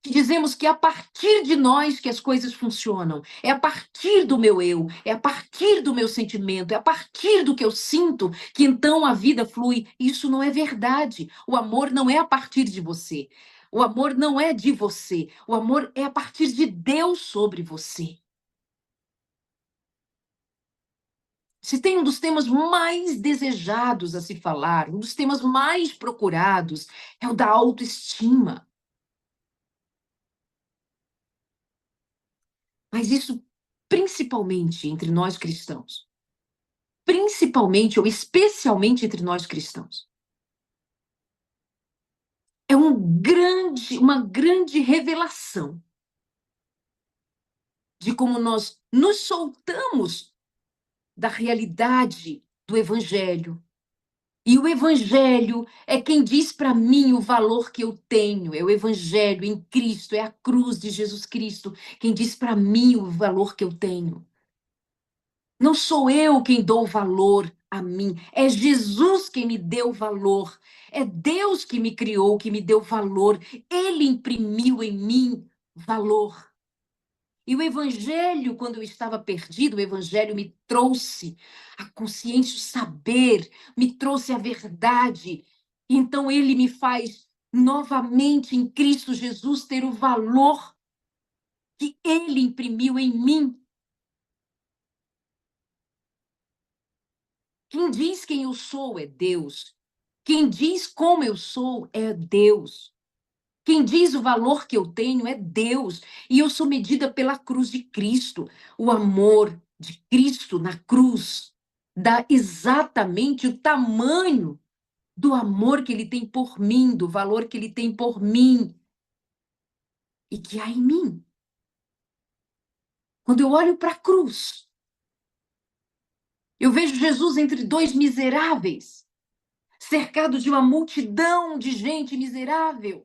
S1: que dizemos que é a partir de nós que as coisas funcionam, é a partir do meu eu, é a partir do meu sentimento, é a partir do que eu sinto que então a vida flui. Isso não é verdade. O amor não é a partir de você. O amor não é de você. O amor é a partir de Deus sobre você. Se tem um dos temas mais desejados a se falar, um dos temas mais procurados, é o da autoestima. Mas isso principalmente entre nós cristãos. Principalmente ou especialmente entre nós cristãos. É uma grande revelação de como nós nos soltamos da realidade do Evangelho. E o Evangelho é quem diz para mim o valor que eu tenho. É o Evangelho em Cristo, é a cruz de Jesus Cristo quem diz para mim o valor que eu tenho. Não sou eu quem dou valor a mim, é Jesus quem me deu valor. É Deus que me criou, que me deu valor. Ele imprimiu em mim valor. E o Evangelho, quando eu estava perdido, o Evangelho me trouxe a consciência, o saber, me trouxe a verdade. Então ele me faz novamente em Cristo Jesus ter o valor que ele imprimiu em mim. Quem diz quem eu sou é Deus. Quem diz como eu sou é Deus. Quem diz o valor que eu tenho é Deus. E eu sou medida pela cruz de Cristo. O amor de Cristo na cruz dá exatamente o tamanho do amor que ele tem por mim, do valor que ele tem por mim e que há em mim. Quando eu olho para a cruz, eu vejo Jesus entre dois miseráveis, cercado de uma multidão de gente miserável.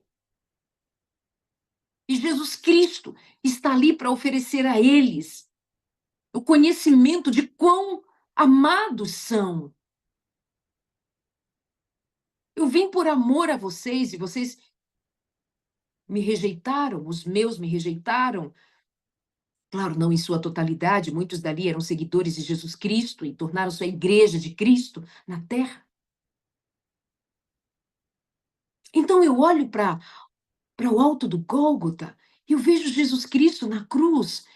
S1: E Jesus Cristo está ali para oferecer a eles o conhecimento de quão amados são. Eu vim por amor a vocês e vocês me rejeitaram, os meus me rejeitaram. Claro, não em sua totalidade, muitos dali eram seguidores de Jesus Cristo e tornaram-se a igreja de Cristo na terra. Então eu olho para para o alto do Gólgota, eu vejo Jesus Cristo na cruz,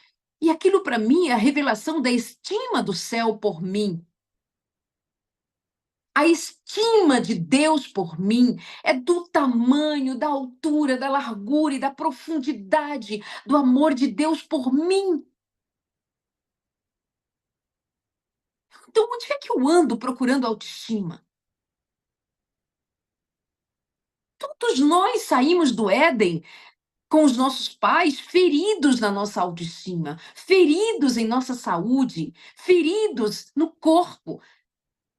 S1: e aquilo para mim é a revelação da estima do céu por mim. A estima de Deus por mim é do tamanho, da altura, da largura e da profundidade do amor de Deus por mim. Então, onde é que eu ando procurando autoestima? Todos nós saímos do Éden com os nossos pais feridos na nossa autoestima, feridos em nossa saúde, feridos no corpo,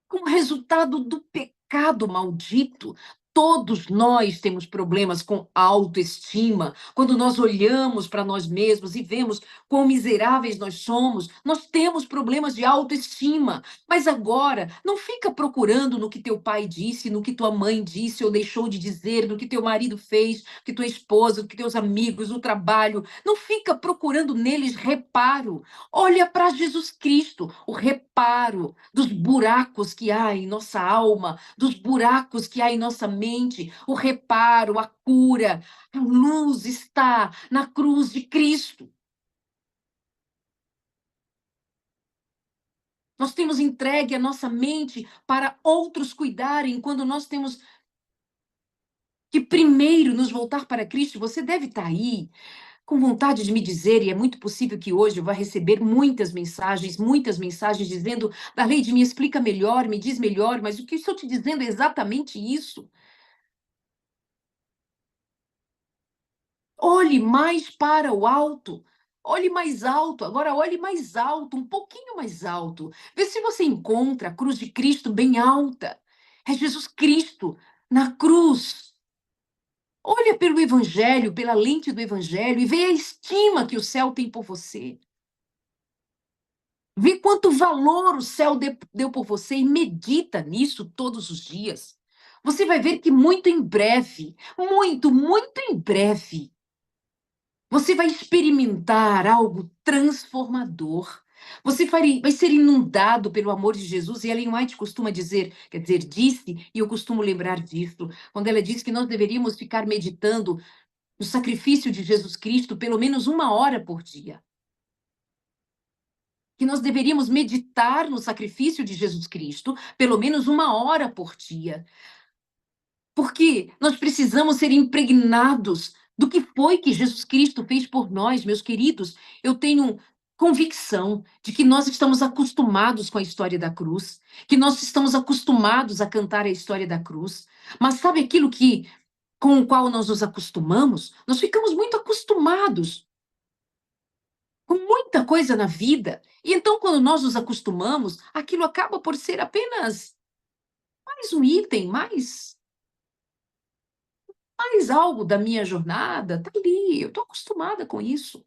S1: como resultado do pecado maldito. Todos nós temos problemas com autoestima. Quando nós olhamos para nós mesmos e vemos quão miseráveis nós somos, nós temos problemas de autoestima. Mas agora, não fica procurando no que teu pai disse, no que tua mãe disse ou deixou de dizer, no que teu marido fez, no que tua esposa, no que teus amigos, no trabalho. Não fica procurando neles reparo. Olha para Jesus Cristo, o reparo dos buracos que há em nossa alma, dos buracos que há em nossa mente, o reparo, a cura, a luz está na cruz de Cristo. Nós temos entregue a nossa mente para outros cuidarem, quando nós temos que primeiro nos voltar para Cristo. Você deve estar aí com vontade de me dizer, e é muito possível que hoje eu vá receber muitas mensagens dizendo: Darleide, me explica melhor, me diz melhor, mas o que eu estou te dizendo é exatamente isso. Olhe mais para o alto. Olhe mais alto, agora olhe mais alto, um pouquinho mais alto. Vê se você encontra a cruz de Cristo bem alta. É Jesus Cristo na cruz. Olha pelo Evangelho, pela lente do Evangelho, e vê a estima que o céu tem por você. Vê quanto valor o céu deu por você e medita nisso todos os dias. Você vai ver que muito em breve, muito em breve, você vai experimentar algo transformador. Você vai ser inundado pelo amor de Jesus. E Ellen White costuma dizer, quer dizer, disse, e eu costumo lembrar disso, quando ela diz que nós deveríamos ficar meditando no sacrifício de Jesus Cristo pelo menos 1 hora por dia. Que nós deveríamos meditar no sacrifício de Jesus Cristo pelo menos 1 hora por dia. Porque nós precisamos ser impregnados do que foi que Jesus Cristo fez por nós, meus queridos. Eu tenho convicção de que nós estamos acostumados com a história da cruz, que nós estamos acostumados a cantar a história da cruz. Mas sabe aquilo que com o qual nós nos acostumamos? Nós ficamos muito acostumados com muita coisa na vida. E então, quando nós nos acostumamos, aquilo acaba por ser apenas mais um item, mais algo da minha jornada. Tá ali, eu estou acostumada com isso.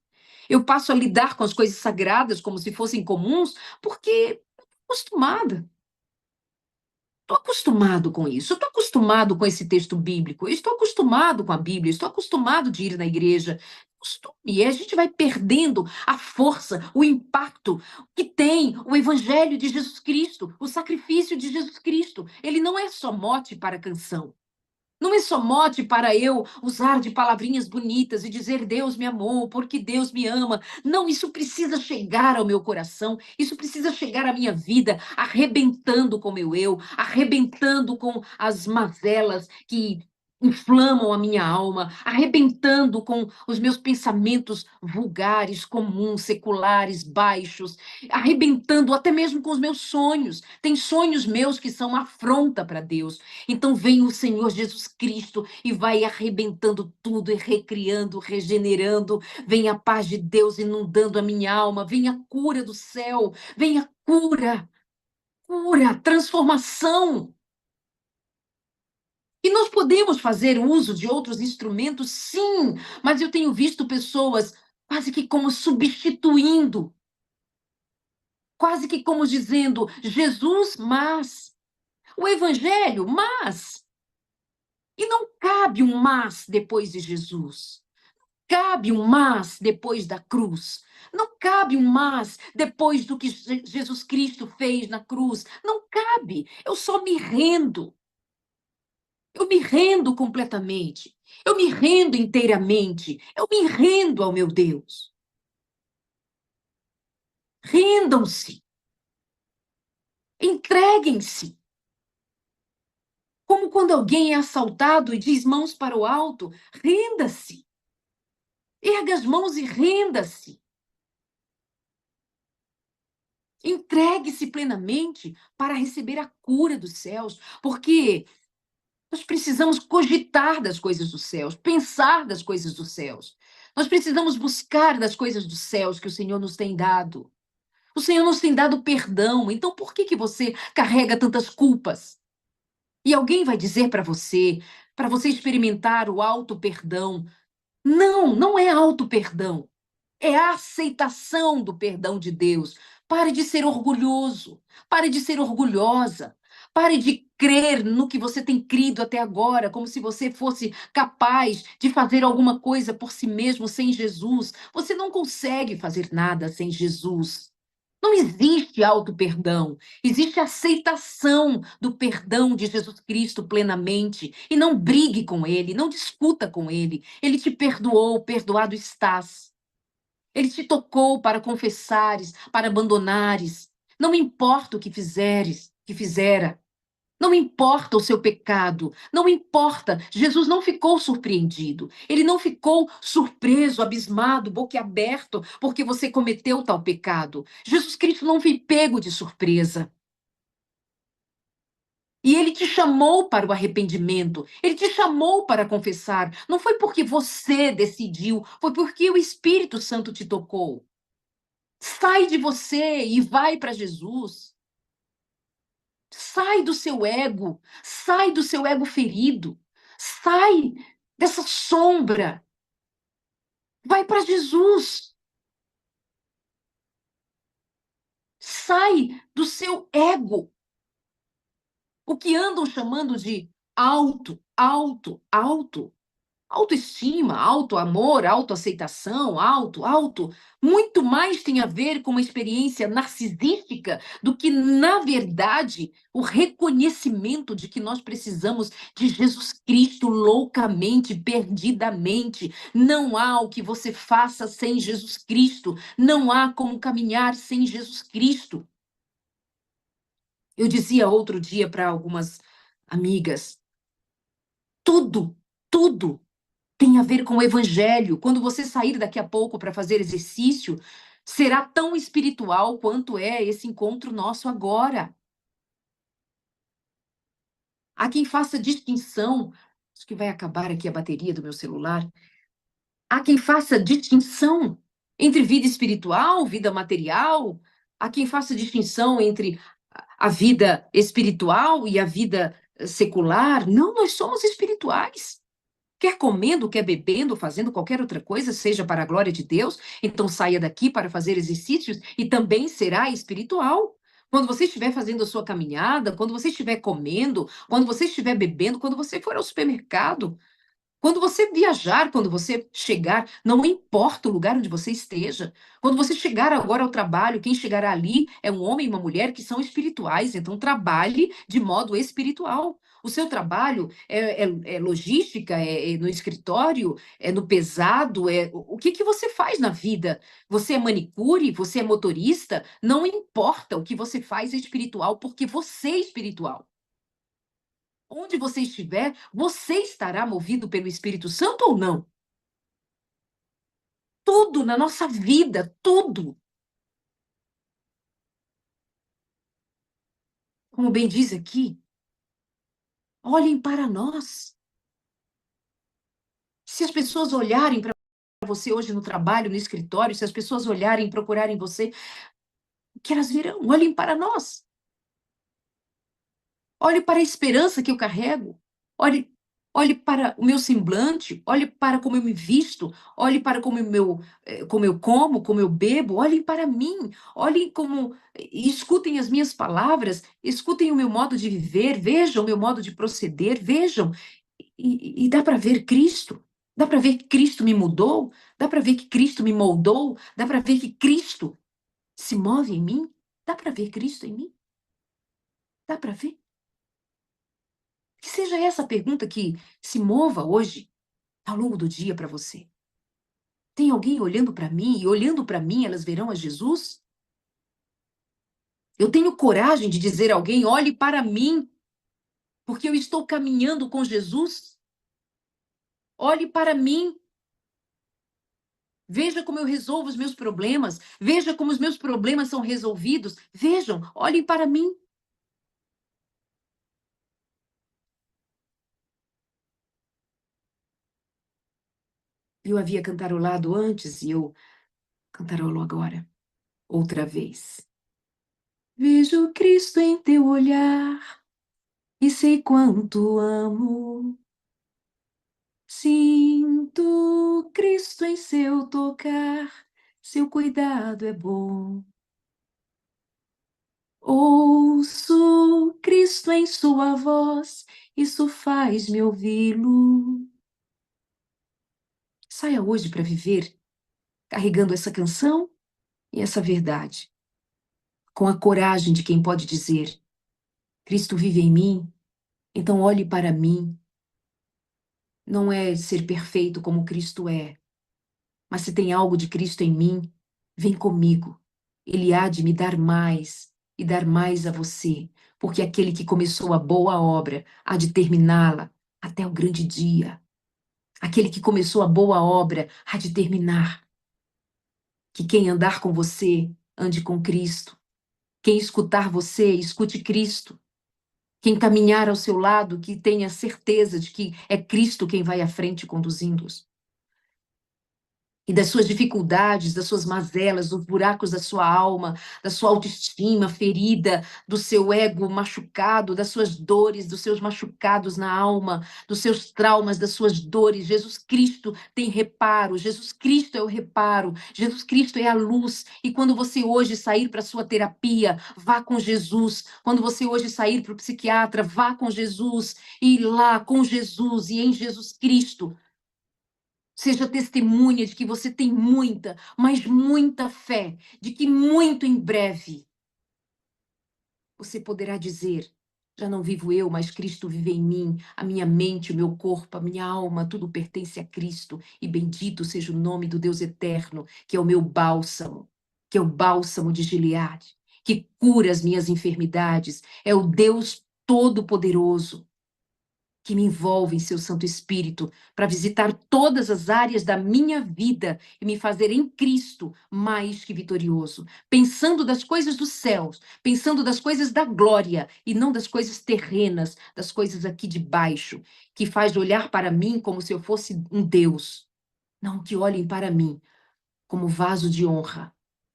S1: Eu passo a lidar com as coisas sagradas como se fossem comuns, porque eu estou acostumada. Estou acostumado com isso, estou acostumado com esse texto bíblico, eu estou acostumado com a Bíblia, estou acostumado de ir na igreja. Costume, e a gente vai perdendo a força, o impacto que tem o Evangelho de Jesus Cristo, o sacrifício de Jesus Cristo. Ele não é só mote para a canção. Não é só mote para eu usar de palavrinhas bonitas e dizer Deus me amou, porque Deus me ama. Não, isso precisa chegar ao meu coração, isso precisa chegar à minha vida, arrebentando com o meu eu, arrebentando com as mazelas que inflamam a minha alma, arrebentando com os meus pensamentos vulgares, comuns, seculares, baixos, arrebentando até mesmo com os meus sonhos. Tem sonhos meus que são uma afronta para Deus. Então vem o Senhor Jesus Cristo e vai arrebentando tudo e recriando, regenerando. Vem a paz de Deus inundando a minha alma. Vem a cura do céu. Vem a cura, transformação. E nós podemos fazer uso de outros instrumentos, sim, mas eu tenho visto pessoas quase que como substituindo, quase que como dizendo Jesus, mas o Evangelho, mas. E não cabe um mas depois de Jesus. Cabe um mas depois da cruz. Não cabe um mas depois do que Jesus Cristo fez na cruz. Não cabe. Eu só me rendo. Eu me rendo completamente. Eu me rendo inteiramente. Eu me rendo ao meu Deus. Rendam-se. Entreguem-se. Como quando alguém é assaltado e diz mãos para o alto, renda-se. Erga as mãos e renda-se. Entregue-se plenamente para receber a cura dos céus, porque nós precisamos cogitar das coisas dos céus, pensar das coisas dos céus. Nós precisamos buscar das coisas dos céus que o Senhor nos tem dado. O Senhor nos tem dado perdão, então por que você carrega tantas culpas? E alguém vai dizer para você experimentar o auto-perdão. Não, não é auto-perdão. É a aceitação do perdão de Deus. Pare de ser orgulhoso. Pare de ser orgulhosa. Pare de crer no que você tem crido até agora, como se você fosse capaz de fazer alguma coisa por si mesmo sem Jesus. Você não consegue fazer nada sem Jesus. Não existe auto-perdão, existe aceitação do perdão de Jesus Cristo plenamente. E não brigue com ele, não discuta com ele. Ele te perdoou, perdoado estás. Ele te tocou para confessares, para abandonares. Não importa o que fizeres, que fizera. Não importa o seu pecado, não importa. Jesus não ficou surpreendido. Ele não ficou surpreso, abismado, boquiaberto, porque você cometeu tal pecado. Jesus Cristo não foi pego de surpresa. E ele te chamou para o arrependimento, ele te chamou para confessar. Não foi porque você decidiu, foi porque o Espírito Santo te tocou. Sai de você e vai para Jesus. Sai do seu ego ferido, sai dessa sombra, vai para Jesus, sai do seu ego, o que andam chamando de autoestima, autoamor, autoaceitação, muito mais tem a ver com uma experiência narcisística do que, na verdade, o reconhecimento de que nós precisamos de Jesus Cristo loucamente, perdidamente. Não há o que você faça sem Jesus Cristo, não há como caminhar sem Jesus Cristo. Eu dizia outro dia para algumas amigas, tudo tem a ver com o evangelho. Quando você sair daqui a pouco para fazer exercício, será tão espiritual quanto é esse encontro nosso agora. Há quem faça distinção, acho que vai acabar aqui a bateria do meu celular. Há quem faça distinção entre vida espiritual, vida material. Há quem faça distinção entre a vida espiritual e a vida secular. Não, nós somos espirituais. Quer comendo, quer bebendo, fazendo qualquer outra coisa, seja para a glória de Deus, então saia daqui para fazer exercícios e também será espiritual. Quando você estiver fazendo a sua caminhada, quando você estiver comendo, quando você estiver bebendo, quando você for ao supermercado, quando você viajar, quando você chegar, não importa o lugar onde você esteja. Quando você chegar agora ao trabalho, quem chegará ali é um homem e uma mulher que são espirituais, então trabalhe de modo espiritual. O seu trabalho é logística, é no escritório, é no pesado, o que você faz na vida? Você é manicure, você é motorista? Não importa, o que você faz é espiritual, porque você é espiritual. Onde você estiver, você estará movido pelo Espírito Santo ou não? Tudo na nossa vida, tudo. Como bem diz aqui, olhem para nós. Se as pessoas olharem para você hoje no trabalho, no escritório, se as pessoas olharem, procurarem você, o que elas verão? Olhem para nós. Olhe para a esperança que eu carrego. Olhe, olhe para o meu semblante. Olhe para como eu me visto. Olhe para como eu como, como eu bebo. Olhem para mim. Olhem como. E escutem as minhas palavras. Escutem o meu modo de viver. Vejam o meu modo de proceder. Vejam. E dá para ver Cristo. Dá para ver que Cristo me mudou. Dá para ver que Cristo me moldou. Dá para ver que Cristo se move em mim. Dá para ver Cristo em mim. Dá para ver. Que seja essa a pergunta que se mova hoje, ao longo do dia para você. Tem alguém olhando para mim, e olhando para mim elas verão a Jesus? Eu tenho coragem de dizer a alguém, olhe para mim, porque eu estou caminhando com Jesus? Olhe para mim. Veja como eu resolvo os meus problemas. Veja como os meus problemas são resolvidos. Vejam, olhem para mim. Eu havia cantarolado antes e eu cantarolo agora, outra vez. Vejo Cristo em teu olhar e sei quanto amo. Sinto Cristo em seu tocar, seu cuidado é bom. Ouço Cristo em sua voz, isso faz-me ouvi-lo. Saia hoje para viver carregando essa canção e essa verdade, com a coragem de quem pode dizer: Cristo vive em mim, então olhe para mim. Não é ser perfeito como Cristo é, mas se tem algo de Cristo em mim, vem comigo. Ele há de me dar mais e dar mais a você, porque aquele que começou a boa obra há de terminá-la até o grande dia. Aquele que começou a boa obra há de terminar. Que quem andar com você, ande com Cristo. Quem escutar você, escute Cristo. Quem caminhar ao seu lado, que tenha certeza de que é Cristo quem vai à frente conduzindo-os. E das suas dificuldades, das suas mazelas, dos buracos da sua alma, da sua autoestima ferida, do seu ego machucado, das suas dores, dos seus machucados na alma, dos seus traumas, das suas dores. Jesus Cristo tem reparo, Jesus Cristo é o reparo, Jesus Cristo é a luz. E quando você hoje sair para a sua terapia, vá com Jesus. Quando você hoje sair para o psiquiatra, vá com Jesus. E lá com Jesus e em Jesus Cristo, seja testemunha de que você tem muita, mas muita fé, de que muito em breve você poderá dizer: já não vivo eu, mas Cristo vive em mim, a minha mente, o meu corpo, a minha alma, tudo pertence a Cristo, e bendito seja o nome do Deus eterno, que é o meu bálsamo, que é o bálsamo de Gileade, que cura as minhas enfermidades, é o Deus Todo-Poderoso, que me envolve em seu Santo Espírito para visitar todas as áreas da minha vida e me fazer em Cristo mais que vitorioso, pensando das coisas dos céus, pensando das coisas da glória e não das coisas terrenas, das coisas aqui de baixo, que faz olhar para mim como se eu fosse um Deus. Não, que olhem para mim como vaso de honra,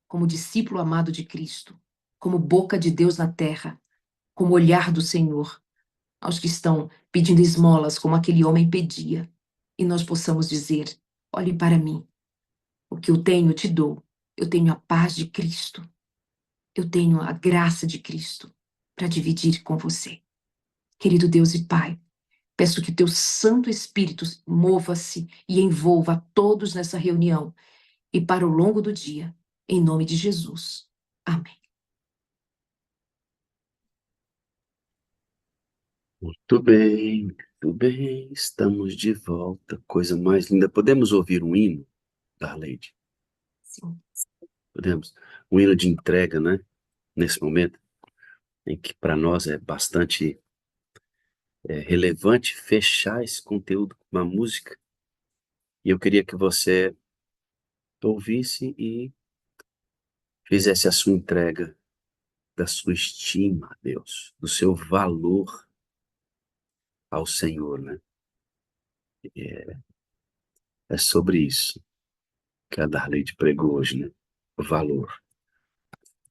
S1: como discípulo amado de Cristo, como boca de Deus na terra, como olhar do Senhor aos que estão pedindo esmolas, como aquele homem pedia, e nós possamos dizer: olhe para mim, o que eu tenho eu te dou, eu tenho a paz de Cristo, eu tenho a graça de Cristo para dividir com você. Querido Deus e Pai, peço que o teu Santo Espírito mova-se e envolva a todos nessa reunião e para o longo do dia, em nome de Jesus. Amém.
S2: Muito bem, estamos de volta. Coisa mais linda. Podemos ouvir um hino, Darleide?
S1: Sim.
S2: Podemos. Um hino de entrega, né? Nesse momento, em que para nós é bastante relevante fechar esse conteúdo com uma música. E eu queria que você ouvisse e fizesse a sua entrega da sua estima a Deus, do seu valor ao Senhor, né? É sobre isso que a Darleide pregou hoje, né? O valor.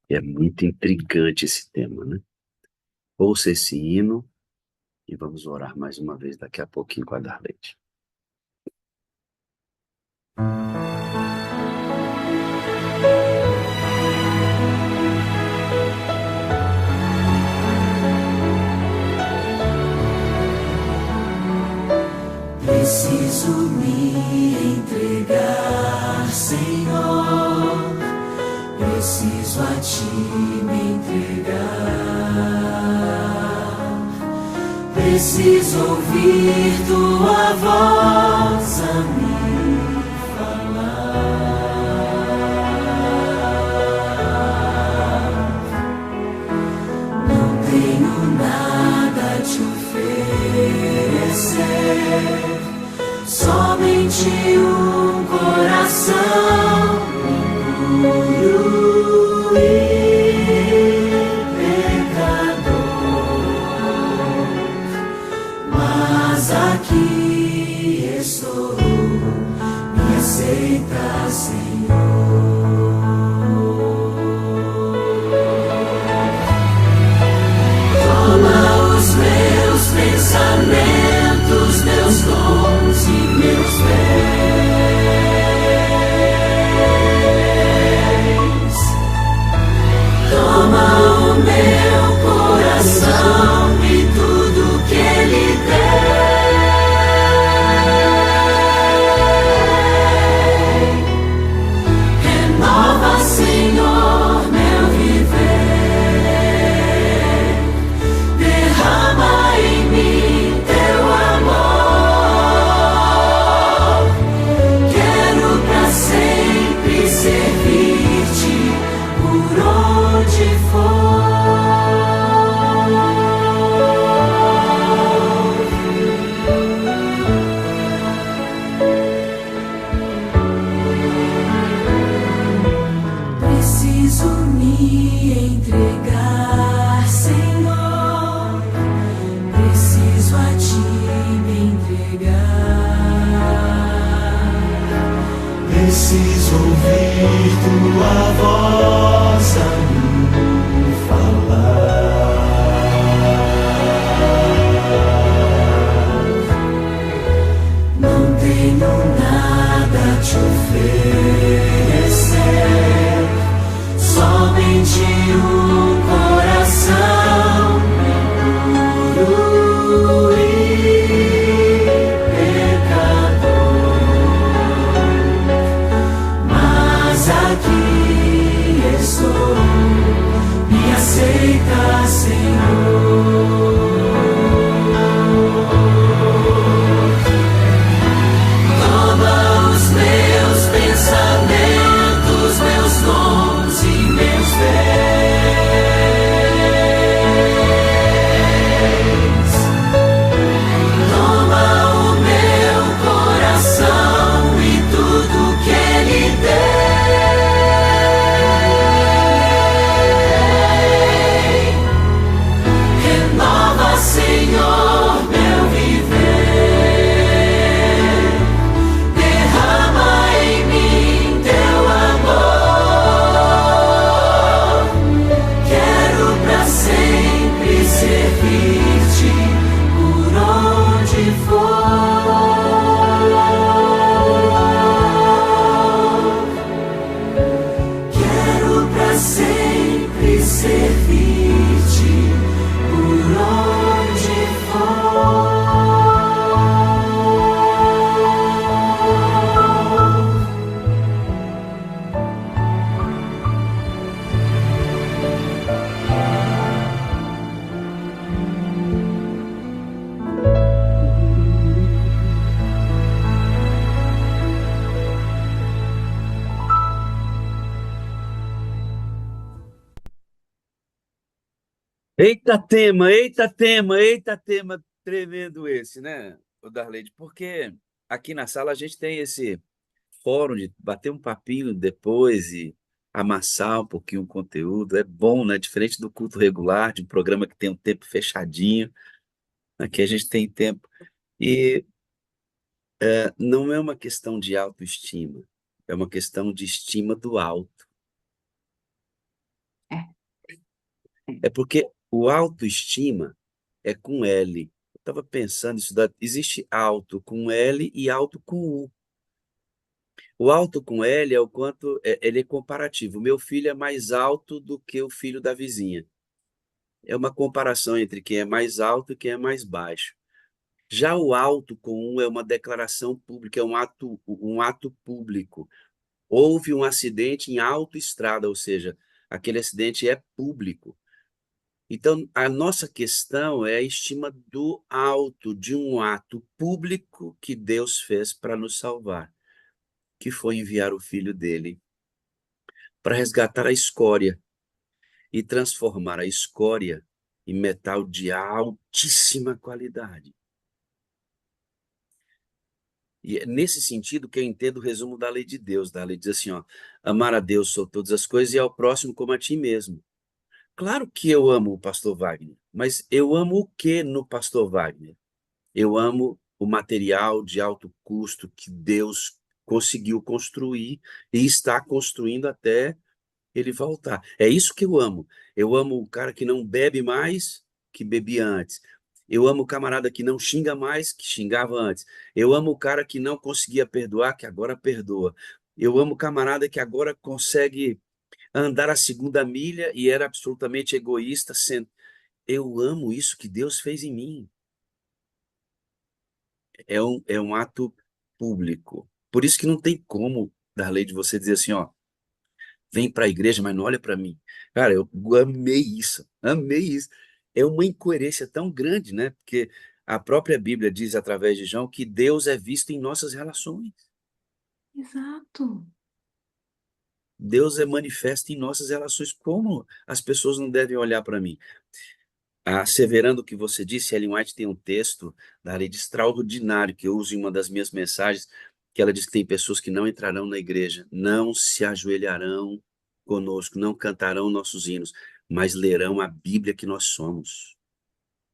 S2: E é muito intrigante esse tema, né? Ouça esse hino e vamos orar mais uma vez daqui a pouquinho com a Darleide.
S4: Preciso me entregar, Senhor. Preciso a ti me entregar. Preciso ouvir tua voz a me falar. Não tenho nada a te oferecer, somente um coração puro e pecador. Mas aqui estou, me aceita, Senhor. Toma os meus pensamentos, meus dons e meus bens. Toma o meu coração e tudo que ele tem. Renova, Senhor, meu viver. Derrama em mim teu amor. Quero pra sempre servir-te por onde for. Preciso me entregar, Senhor. Preciso a ti me entregar. Preciso ouvir tua voz a me falar. Não tenho nada a te oferecer, somente um coração puro e pecador. Mas aqui estou, me aceita, Senhor. Toma os meus pensamentos, meus dons e meus bens. Toma o meu coração e tudo que ele tem. Renova, Senhor, meu viver. Derrama em mim teu amor. Quero pra sempre servir-te por onde for. Quero pra sempre servir-te por onde for.
S2: Eita tema tremendo esse, né, o Darleide? Porque aqui na sala a gente tem esse fórum de bater um papinho depois e amassar um pouquinho o conteúdo. É bom, né? Diferente do culto regular, de um programa que tem um tempo fechadinho. Aqui a gente tem tempo. E não é uma questão de autoestima, é uma questão de estima do alto.
S1: É.
S2: É porque o autoestima é com L. Eu estava pensando isso, existe alto com L e alto com U. O alto com L é o quanto ele é comparativo. O meu filho é mais alto do que o filho da vizinha. É uma comparação entre quem é mais alto e quem é mais baixo. Já o alto com U é uma declaração pública, é um ato público. Houve um acidente em autoestrada, ou seja, aquele acidente é público. Então, a nossa questão é a estima do alto de um ato público que Deus fez para nos salvar, que foi enviar o Filho dele para resgatar a escória e transformar a escória em metal de altíssima qualidade. E é nesse sentido que eu entendo o resumo da lei de Deus. Da lei diz assim, ó, amar a Deus sobre todas as coisas e ao próximo como a ti mesmo. Claro que eu amo o pastor Wagner, mas eu amo o que no pastor Wagner? Eu amo o material de alto custo que Deus conseguiu construir e está construindo até ele voltar. É isso que eu amo. Eu amo o cara que não bebe mais que bebia antes. Eu amo o camarada que não xinga mais que xingava antes. Eu amo o cara que não conseguia perdoar, que agora perdoa. Eu amo o camarada que agora consegue andar a segunda milha e era absolutamente egoísta. Eu amo isso que Deus fez em mim. É um ato público. Por isso que não tem como, Darley, de você dizer assim, ó, vem para a igreja, mas não olha para mim. Cara, eu amei isso, amei isso. É uma incoerência tão grande, né? Porque a própria Bíblia diz, através de João, que Deus é visto em nossas relações.
S1: Exato.
S2: Deus é manifesto em nossas relações. Como as pessoas não devem olhar para mim? Asseverando o que você disse, Ellen White tem um texto da lei de extraordinário que eu uso em uma das minhas mensagens, que ela diz que tem pessoas que não entrarão na igreja, não se ajoelharão conosco, não cantarão nossos hinos, mas lerão a Bíblia que nós somos.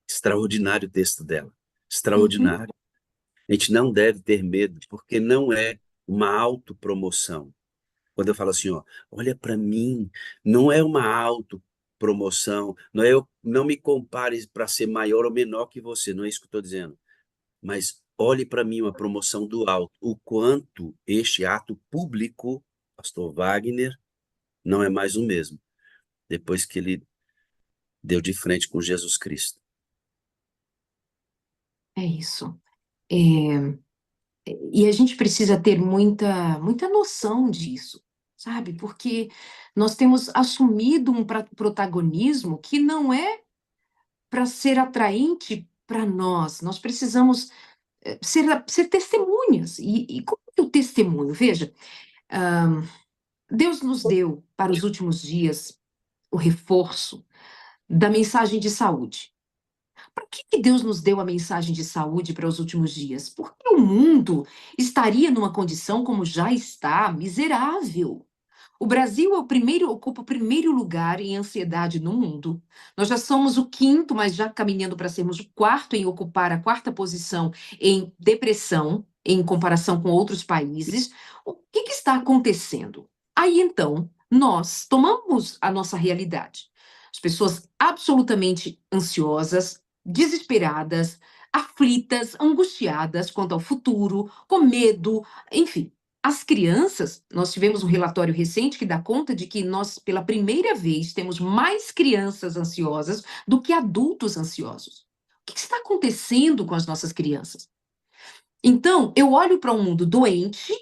S2: Extraordinário o texto dela.
S1: Uhum.
S2: Extraordinário. A gente não deve ter medo, porque não é uma autopromoção. Quando eu falo assim, ó, olha para mim, não é uma autopromoção, não me compare para ser maior ou menor que você, não é isso que eu estou dizendo. Mas olhe para mim uma promoção do alto, o quanto este ato público, pastor Wagner, não é mais o mesmo, depois que ele deu de frente com Jesus Cristo.
S1: É isso. É, e a gente precisa ter muita noção disso, sabe? Porque nós temos assumido um protagonismo que não é para ser atraente para nós. Nós precisamos ser testemunhas. E como é o testemunho? Veja, ah, Deus nos deu para os últimos dias o reforço da mensagem de saúde. Para que Deus nos deu a mensagem de saúde para os últimos dias? Porque o mundo estaria numa condição como já está, miserável. O Brasil ocupa o primeiro lugar em ansiedade no mundo. Nós já somos o quinto, mas já caminhando para sermos o quarto em ocupar a quarta posição em depressão, em comparação com outros países. O que está acontecendo? Aí então, nós tomamos a nossa realidade. As pessoas absolutamente ansiosas, desesperadas, aflitas, angustiadas quanto ao futuro, com medo, enfim. As crianças, nós tivemos um relatório recente que dá conta de que nós, pela primeira vez, temos mais crianças ansiosas do que adultos ansiosos. O que está acontecendo com as nossas crianças? Então, eu olho para um mundo doente,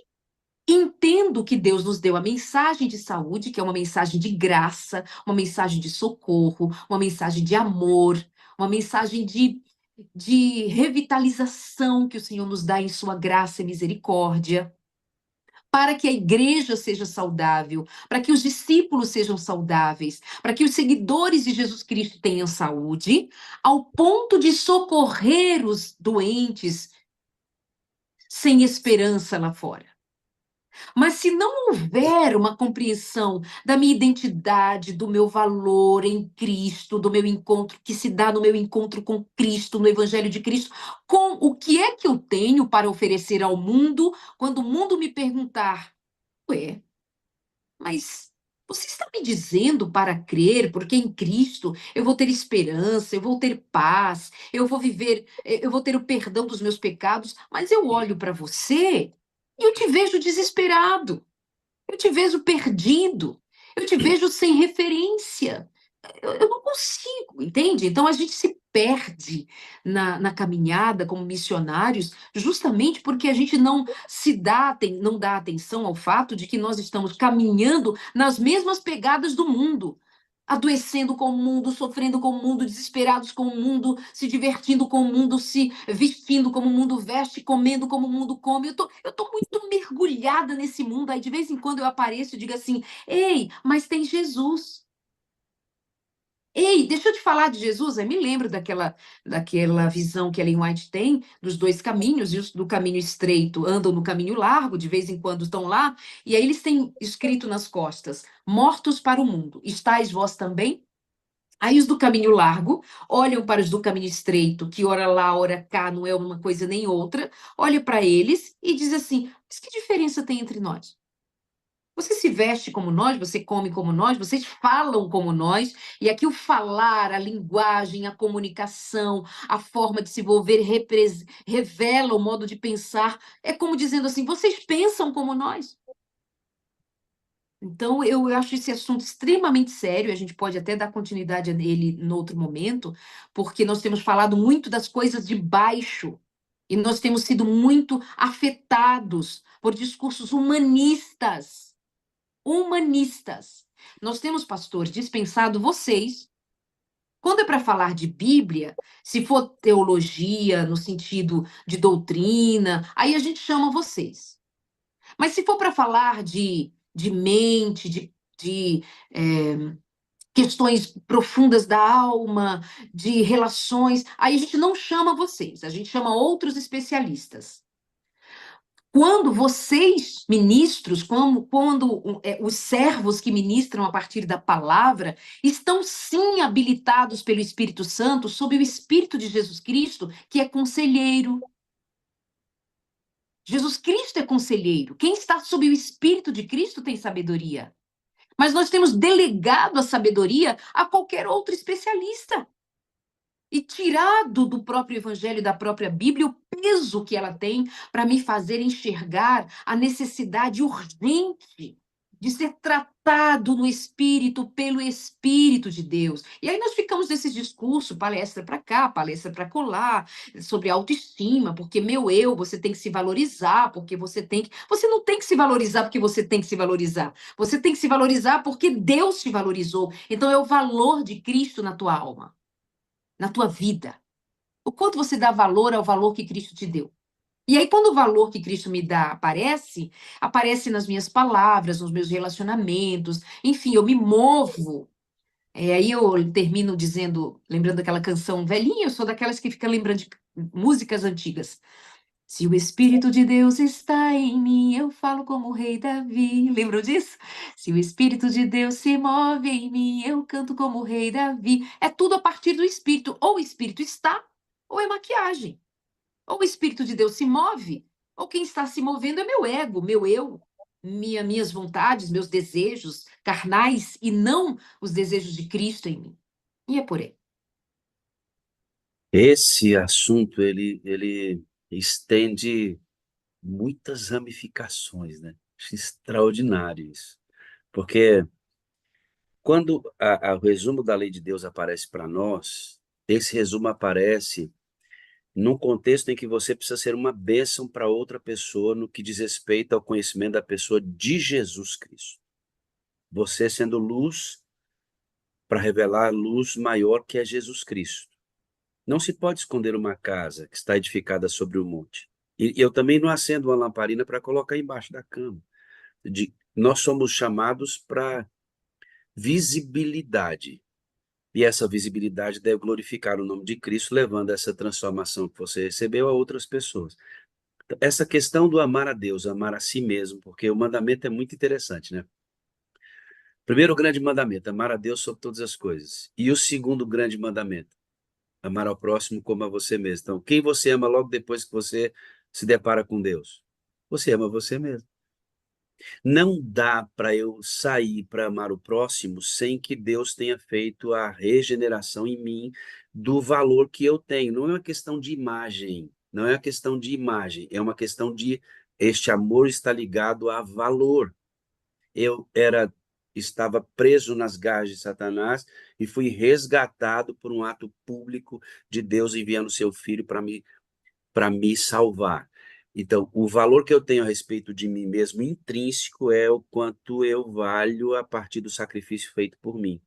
S1: entendo que Deus nos deu a mensagem de saúde, que é uma mensagem de graça, uma mensagem de socorro, uma mensagem de amor, uma mensagem de revitalização que o Senhor nos dá em sua graça e misericórdia, para que a igreja seja saudável, para que os discípulos sejam saudáveis, para que os seguidores de Jesus Cristo tenham saúde, ao ponto de socorrer os doentes sem esperança lá fora. Mas se não houver uma compreensão da minha identidade, do meu valor em Cristo, do meu encontro, que se dá no meu encontro com Cristo, no Evangelho de Cristo, com o que é que eu tenho para oferecer ao mundo, quando o mundo me perguntar, ué, mas você está me dizendo para crer, porque em Cristo eu vou ter esperança, eu vou ter paz, eu vou viver, eu vou ter o perdão dos meus pecados, mas eu olho para você e eu te vejo desesperado, eu te vejo perdido, eu te vejo sem referência. Eu não consigo, entende? Então a gente se perde na caminhada como missionários, justamente porque a gente não dá atenção ao fato de que nós estamos caminhando nas mesmas pegadas do mundo. adoecendo com o mundo, sofrendo com o mundo, desesperados com o mundo, se divertindo com o mundo, se vestindo como o mundo veste, comendo como o mundo come. Eu tô muito mergulhada nesse mundo. Aí de vez em quando eu apareço e digo assim: ei, mas tem Jesus. Ei, deixa eu te falar de Jesus. Eu me lembro daquela visão que Ellen White tem dos dois caminhos, e os do caminho estreito andam no caminho largo, de vez em quando estão lá, e aí eles têm escrito nas costas: mortos para o mundo, estáis vós também? Aí os do caminho largo olham para os do caminho estreito, que ora lá, ora cá, não é uma coisa nem outra, olha para eles e diz assim: mas que diferença tem entre nós? Você se veste como nós, você come como nós, vocês falam como nós, e aqui o falar, a linguagem, a comunicação, a forma de se envolver revela o modo de pensar. É como dizendo assim: vocês pensam como nós. Então, eu acho esse assunto extremamente sério. A gente pode até dar continuidade a ele em outro momento, porque nós temos falado muito das coisas de baixo, e nós temos sido muito afetados por discursos humanistas. Humanistas. Nós temos, pastores, dispensado vocês. Quando é para falar de Bíblia, se for teologia, no sentido de doutrina, aí a gente chama vocês. Mas se for para falar de mente, de questões profundas da alma, de relações, aí a gente não chama vocês, a gente chama outros especialistas. Quando vocês, ministros, quando os servos que ministram a partir da palavra, estão sim habilitados pelo Espírito Santo, sob o Espírito de Jesus Cristo, que é conselheiro. Jesus Cristo é conselheiro. Quem está sob o Espírito de Cristo tem sabedoria. Mas nós temos delegado a sabedoria a qualquer outro especialista. E tirado do próprio Evangelho, da própria Bíblia, o peso que ela tem para me fazer enxergar a necessidade urgente de ser tratado no Espírito, pelo Espírito de Deus. E aí nós ficamos nesses discursos, palestra para cá, palestra para colar, sobre autoestima, porque meu eu, você tem que se valorizar, porque você tem que... Você não tem que se valorizar porque você tem que se valorizar. Você tem que se valorizar porque Deus te valorizou. Então é o valor de Cristo na tua alma, na tua vida. O quanto você dá valor ao valor que Cristo te deu. E aí, quando o valor que Cristo me dá aparece nas minhas palavras, nos meus relacionamentos, enfim, eu me movo. Aí eu termino dizendo, lembrando aquela canção velhinha, eu sou daquelas que fica lembrando de músicas antigas. Se o Espírito de Deus está em mim, eu falo como o rei Davi. Lembram disso? Se o Espírito de Deus se move em mim, eu canto como o rei Davi. É tudo a partir do Espírito. Ou o Espírito está, ou é maquiagem. Ou o Espírito de Deus se move, ou quem está se movendo é meu ego, meu eu, minhas vontades, meus desejos carnais, e não os desejos de Cristo em mim. E é por aí.
S2: Esse assunto, ele estende muitas ramificações, né? Acho extraordinário isso. Porque quando o resumo da lei de Deus aparece para nós, esse resumo aparece num contexto em que você precisa ser uma bênção para outra pessoa no que diz respeito ao conhecimento da pessoa de Jesus Cristo. Você sendo luz para revelar a luz maior que é Jesus Cristo. Não se pode esconder uma casa que está edificada sobre o monte. E eu também não acendo uma lamparina para colocar embaixo da cama. Nós somos chamados para visibilidade. E essa visibilidade deve glorificar o nome de Cristo, levando essa transformação que você recebeu a outras pessoas. Essa questão do amar a Deus, amar a si mesmo, porque o mandamento é muito interessante, né? Primeiro grande mandamento, amar a Deus sobre todas as coisas. E o segundo grande mandamento, amar ao próximo como a você mesmo. Então, quem você ama logo depois que você se depara com Deus? Você ama você mesmo. Não dá para eu sair para amar o próximo sem que Deus tenha feito a regeneração em mim do valor que eu tenho. Não é uma questão de imagem, não é uma questão de imagem, é uma questão de este amor está ligado a valor. Estava preso nas garras de Satanás e fui resgatado por um ato público de Deus enviando seu filho para me salvar. Então, o valor que eu tenho a respeito de mim mesmo intrínseco é o quanto eu valho a partir do sacrifício feito por mim.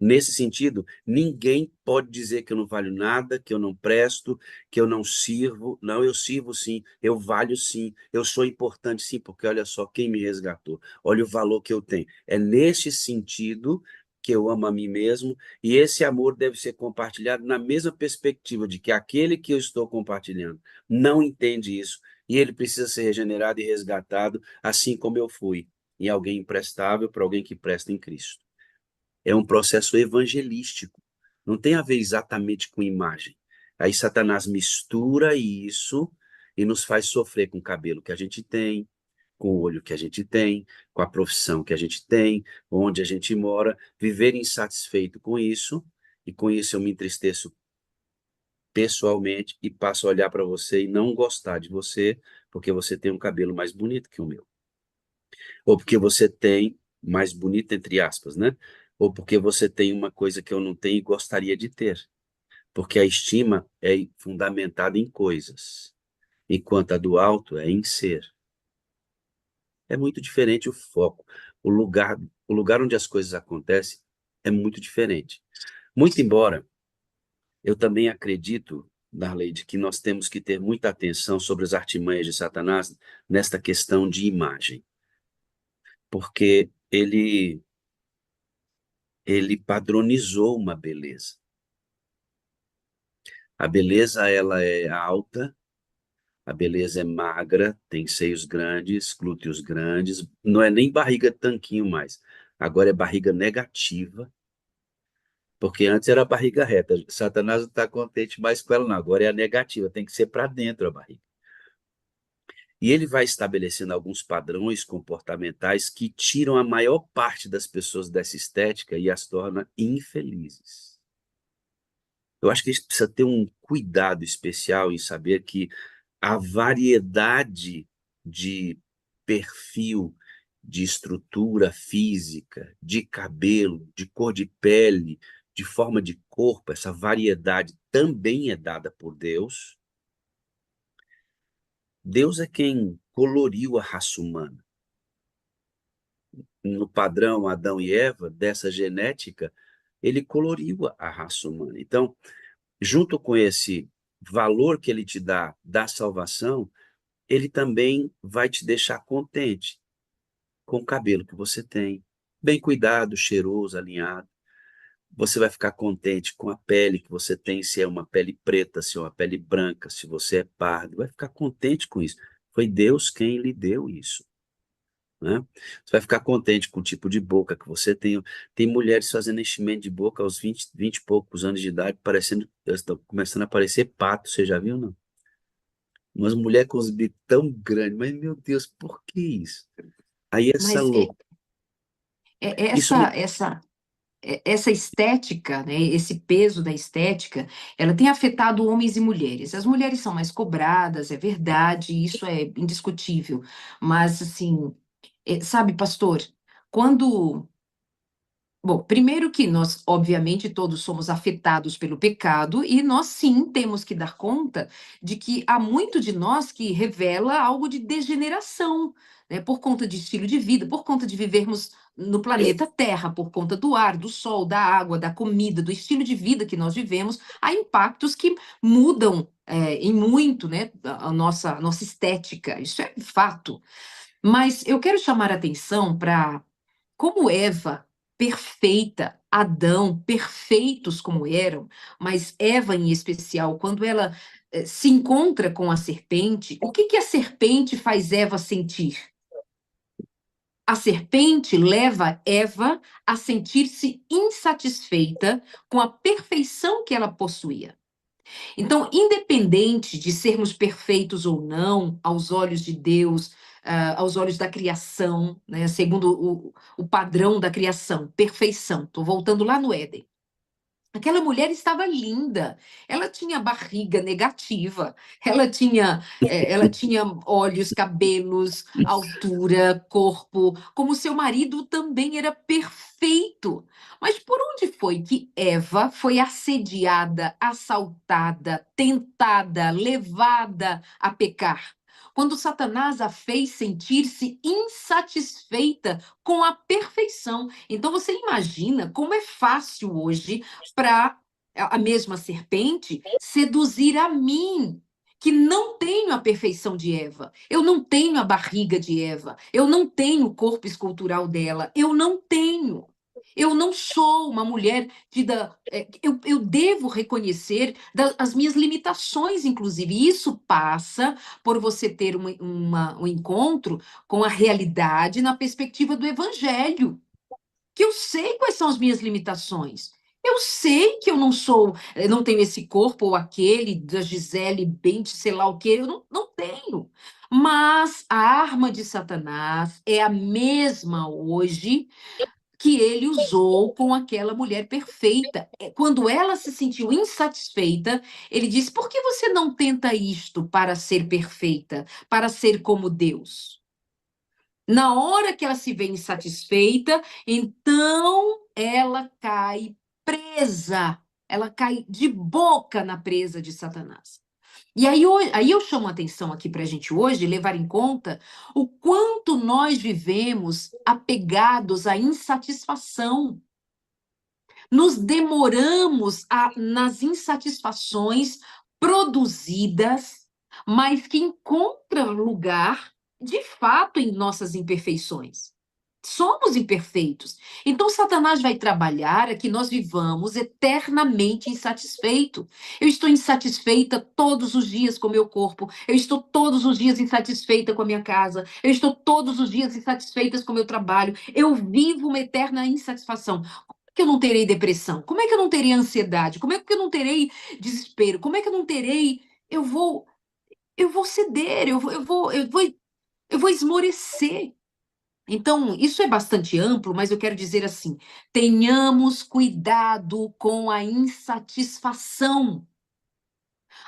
S2: Nesse sentido, ninguém pode dizer que eu não valho nada, que eu não presto, que eu não sirvo. Não, eu sirvo sim, eu valho sim, eu sou importante sim, porque olha só quem me resgatou, olha o valor que eu tenho. É nesse sentido que eu amo a mim mesmo, e esse amor deve ser compartilhado na mesma perspectiva de que aquele que eu estou compartilhando não entende isso, e ele precisa ser regenerado e resgatado, assim como eu fui, em alguém imprestável para alguém que presta em Cristo. É um processo evangelístico. Não tem a ver exatamente com imagem. Aí Satanás mistura isso e nos faz sofrer com o cabelo que a gente tem, com o olho que a gente tem, com a profissão que a gente tem, onde a gente mora, viver insatisfeito com isso, e com isso eu me entristeço pessoalmente e passo a olhar para você e não gostar de você, porque você tem um cabelo mais bonito que o meu. Ou porque você tem, mais bonito entre aspas, né? Ou porque você tem uma coisa que eu não tenho e gostaria de ter. Porque a estima é fundamentada em coisas, enquanto a do alto é em ser. É muito diferente o foco. O lugar onde as coisas acontecem é muito diferente. Muito embora eu também acredito, Darleide, que nós temos que ter muita atenção sobre as artimanhas de Satanás nesta questão de imagem, porque ele padronizou uma beleza. A beleza, ela é alta, a beleza é magra, tem seios grandes, glúteos grandes, não é nem barriga tanquinho mais. Agora é barriga negativa, porque antes era barriga reta. Satanás não está contente mais com ela, não. Agora é a negativa, tem que ser para dentro a barriga. E ele vai estabelecendo alguns padrões comportamentais que tiram a maior parte das pessoas dessa estética e as torna infelizes. Eu acho que a gente precisa ter um cuidado especial em saber que a variedade de perfil, de estrutura física, de cabelo, de cor de pele, de forma de corpo, essa variedade também é dada por Deus. Deus é quem coloriu a raça humana. No padrão Adão e Eva, dessa genética, ele coloriu a raça humana. Então, junto com esse valor que ele te dá da salvação, ele também vai te deixar contente com o cabelo que você tem, bem cuidado, cheiroso, alinhado. Você vai ficar contente com a pele que você tem, se é uma pele preta, se é uma pele branca, se você é pardo, vai ficar contente com isso. Foi Deus quem lhe deu isso, né? Você vai ficar contente com o tipo de boca que você tem. Tem mulheres fazendo enchimento de boca aos 20 e poucos anos de idade, parecendo, estão começando a parecer pato, você já viu, não? Umas mulheres com os bicos tão grandes, mas meu Deus, por que isso? Aí essa
S1: Mas
S2: louca, isso
S1: essa,
S2: me...
S1: essa estética, né, esse peso da estética, ela tem afetado homens e mulheres. As mulheres são mais cobradas, é verdade, isso é indiscutível. Mas, assim, sabe, pastor, quando. Bom, primeiro que nós, obviamente, todos somos afetados pelo pecado e nós sim temos que dar conta de que há muito de nós que revela algo de degeneração, né, por conta de estilo de vida, por conta de vivermos no planeta Terra, por conta do ar, do sol, da água, da comida, do estilo de vida que nós vivemos, há impactos que mudam em muito, né, a nossa estética, isso é fato. Mas eu quero chamar a atenção para como Eva, perfeita, Adão, perfeitos como eram, mas Eva em especial, quando ela se encontra com a serpente, o que que a serpente faz Eva sentir? A serpente leva Eva a sentir-se insatisfeita com a perfeição que ela possuía. Então, independente de sermos perfeitos ou não, aos olhos de Deus, aos olhos da criação, né, segundo o padrão da criação, perfeição. Estou voltando lá no Éden. Aquela mulher estava linda, ela tinha barriga negativa, ela tinha olhos, cabelos, altura, corpo, como seu marido também era perfeito. Mas por onde foi que Eva foi assediada, assaltada, tentada, levada a pecar? quando Satanás a fez sentir-se insatisfeita com a perfeição. Então você imagina como é fácil hoje para a mesma serpente seduzir a mim, que não tenho a perfeição de Eva, eu não tenho a barriga de Eva, eu não tenho o corpo escultural dela, eu não tenho. Eu não sou uma mulher eu devo reconhecer as minhas limitações, inclusive. E isso passa por você ter um encontro com a realidade na perspectiva do Evangelho, que eu sei quais são as minhas limitações. Eu sei que eu não tenho esse corpo ou aquele da Gisele Bündchen, sei lá o quê, eu não tenho. Mas a arma de Satanás é a mesma hoje que ele usou com aquela mulher perfeita. Quando ela se sentiu insatisfeita, ele disse: por que você não tenta isto para ser perfeita, para ser como Deus? Na hora que ela se vê insatisfeita, então ela cai presa, ela cai de boca na presa de Satanás. E aí eu chamo a atenção aqui para a gente hoje levar em conta o quanto nós vivemos apegados à insatisfação. Nos demoramos nas insatisfações produzidas, mas que encontram lugar, de fato, em nossas imperfeições. Somos imperfeitos. Então, Satanás vai trabalhar a que nós vivamos eternamente insatisfeito. Eu estou insatisfeita todos os dias com o meu corpo. Eu estou todos os dias insatisfeita com a minha casa. Eu estou todos os dias insatisfeita com o meu trabalho. Eu vivo uma eterna insatisfação. Como é que eu não terei depressão? Como é que eu não terei ansiedade? Como é que eu não terei desespero? Como é que eu não terei... Eu vou ceder, eu vou esmorecer. Então, isso é bastante amplo, mas eu quero dizer assim: tenhamos cuidado com a insatisfação.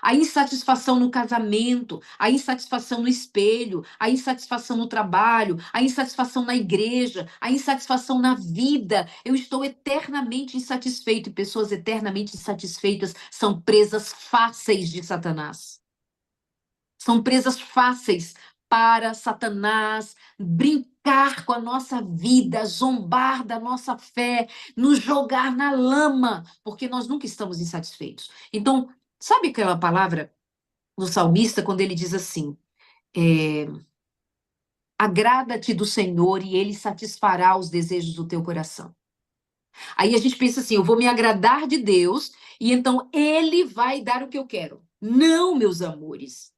S1: A insatisfação no casamento, a insatisfação no espelho, a insatisfação no trabalho, a insatisfação na igreja, a insatisfação na vida. Eu estou eternamente insatisfeito e pessoas eternamente insatisfeitas são presas fáceis de Satanás. São presas fáceis para Satanás brincar com a nossa vida, zombar da nossa fé, nos jogar na lama, porque nós nunca estamos insatisfeitos. Então, sabe aquela palavra do salmista quando ele diz assim: agrada-te do Senhor e ele satisfará os desejos do teu coração. Aí a gente pensa assim: eu vou me agradar de Deus e então ele vai dar o que eu quero. Não, meus amores.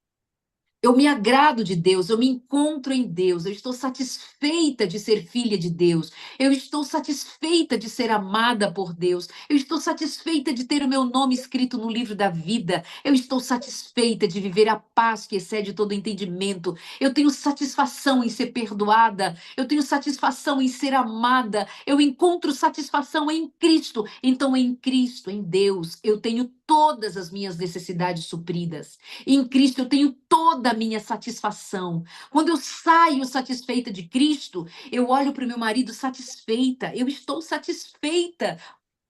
S1: Eu me agrado de Deus, eu me encontro em Deus, eu estou satisfeita de ser filha de Deus, eu estou satisfeita de ser amada por Deus, eu estou satisfeita de ter o meu nome escrito no livro da vida, eu estou satisfeita de viver a paz que excede todo entendimento, eu tenho satisfação em ser perdoada, eu tenho satisfação em ser amada, eu encontro satisfação em Cristo. Então, em Cristo, em Deus, eu tenho todas as minhas necessidades supridas. Em Cristo eu tenho toda a minha satisfação. Quando eu saio satisfeita de Cristo, eu olho para o meu marido satisfeita. Eu estou satisfeita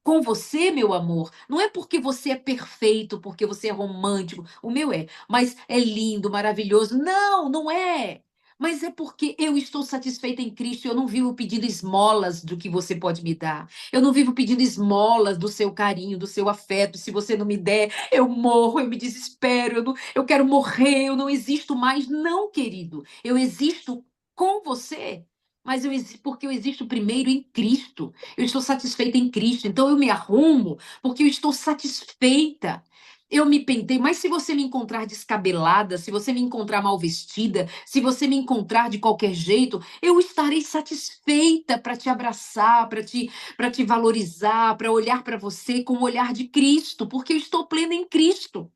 S1: com você, meu amor. Não é porque você é perfeito, porque você é romântico. O meu é, mas é lindo, maravilhoso. Não, não é. Mas é porque eu estou satisfeita em Cristo. Eu não vivo pedindo esmolas do que você pode me dar. Eu não vivo pedindo esmolas do seu carinho, do seu afeto. Se você não me der, eu morro, eu me desespero, eu quero morrer, eu não existo mais. Não, querido. Eu existo com você, mas porque eu existo primeiro em Cristo. Eu estou satisfeita em Cristo. Então eu me arrumo porque eu estou satisfeita. Eu me pentei, mas se você me encontrar descabelada, se você me encontrar mal vestida, se você me encontrar de qualquer jeito, eu estarei satisfeita para te abraçar, para te valorizar, para olhar para você com o olhar de Cristo, porque eu estou plena em Cristo.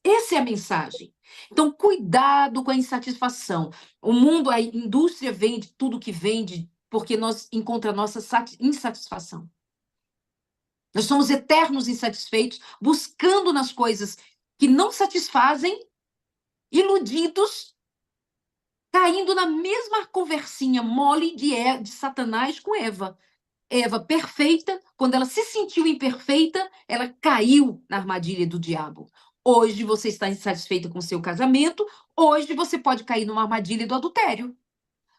S1: Essa é a mensagem. Então, cuidado com a insatisfação. O mundo, a indústria vende tudo que vende porque nós encontramos a nossa insatisfação. Nós somos eternos insatisfeitos, buscando nas coisas que não satisfazem, iludidos, caindo na mesma conversinha mole de Satanás com Eva. Eva perfeita, quando ela se sentiu imperfeita, ela caiu na armadilha do diabo. Hoje você está insatisfeita com o seu casamento, hoje você pode cair numa armadilha do adultério.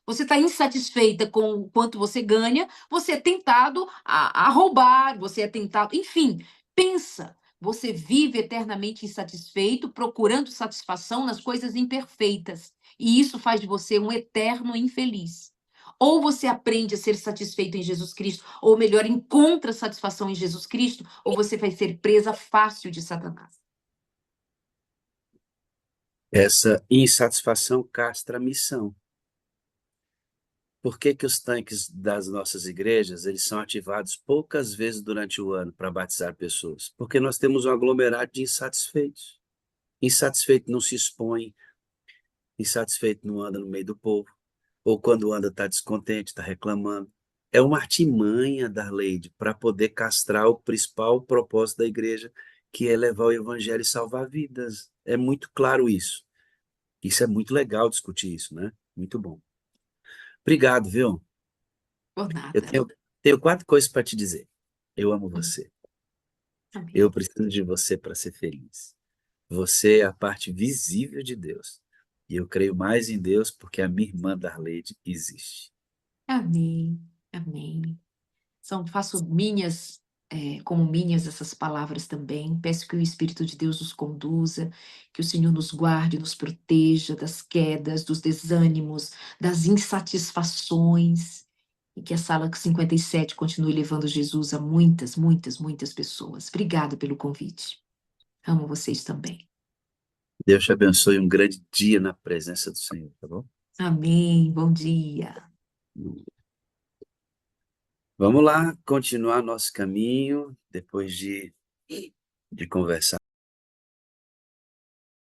S1: Você está insatisfeita com o quanto você ganha, você é tentado a roubar, você é tentado. Enfim, pensa. Você vive eternamente insatisfeito, procurando satisfação nas coisas imperfeitas. E isso faz de você um eterno infeliz. Ou você aprende a ser satisfeito em Jesus Cristo, ou melhor, encontra satisfação em Jesus Cristo, ou você vai ser presa fácil de Satanás.
S2: Essa insatisfação castra a missão. Por que que os tanques das nossas igrejas, eles são ativados poucas vezes durante o ano para batizar pessoas? Porque nós temos um aglomerado de insatisfeitos. Insatisfeito não se expõe, insatisfeito não anda no meio do povo, ou quando anda está descontente, está reclamando. É uma artimanha da Leide para poder castrar o principal propósito da igreja, que é levar o evangelho e salvar vidas. É muito claro isso. Isso é muito legal discutir isso, né? Muito bom. Obrigado, viu?
S1: Por
S2: Eu
S1: nada.
S2: tenho 4 coisas para te dizer. Eu amo você.
S1: Amém.
S2: Eu preciso de você para ser feliz. Você é a parte visível de Deus. E eu creio mais em Deus porque a minha irmã Darleide existe.
S1: Amém. Amém. Faço minhas, como minhas essas palavras também. Peço que o Espírito de Deus nos conduza, que o Senhor nos guarde, nos proteja das quedas, dos desânimos, das insatisfações, e que a Sala 57 continue levando Jesus a muitas, muitas, muitas pessoas. Obrigada pelo convite. Amo vocês também.
S2: Deus te abençoe, um grande dia na presença do Senhor, tá bom?
S1: Amém. Bom dia.
S2: Vamos lá, continuar nosso caminho, depois de conversar.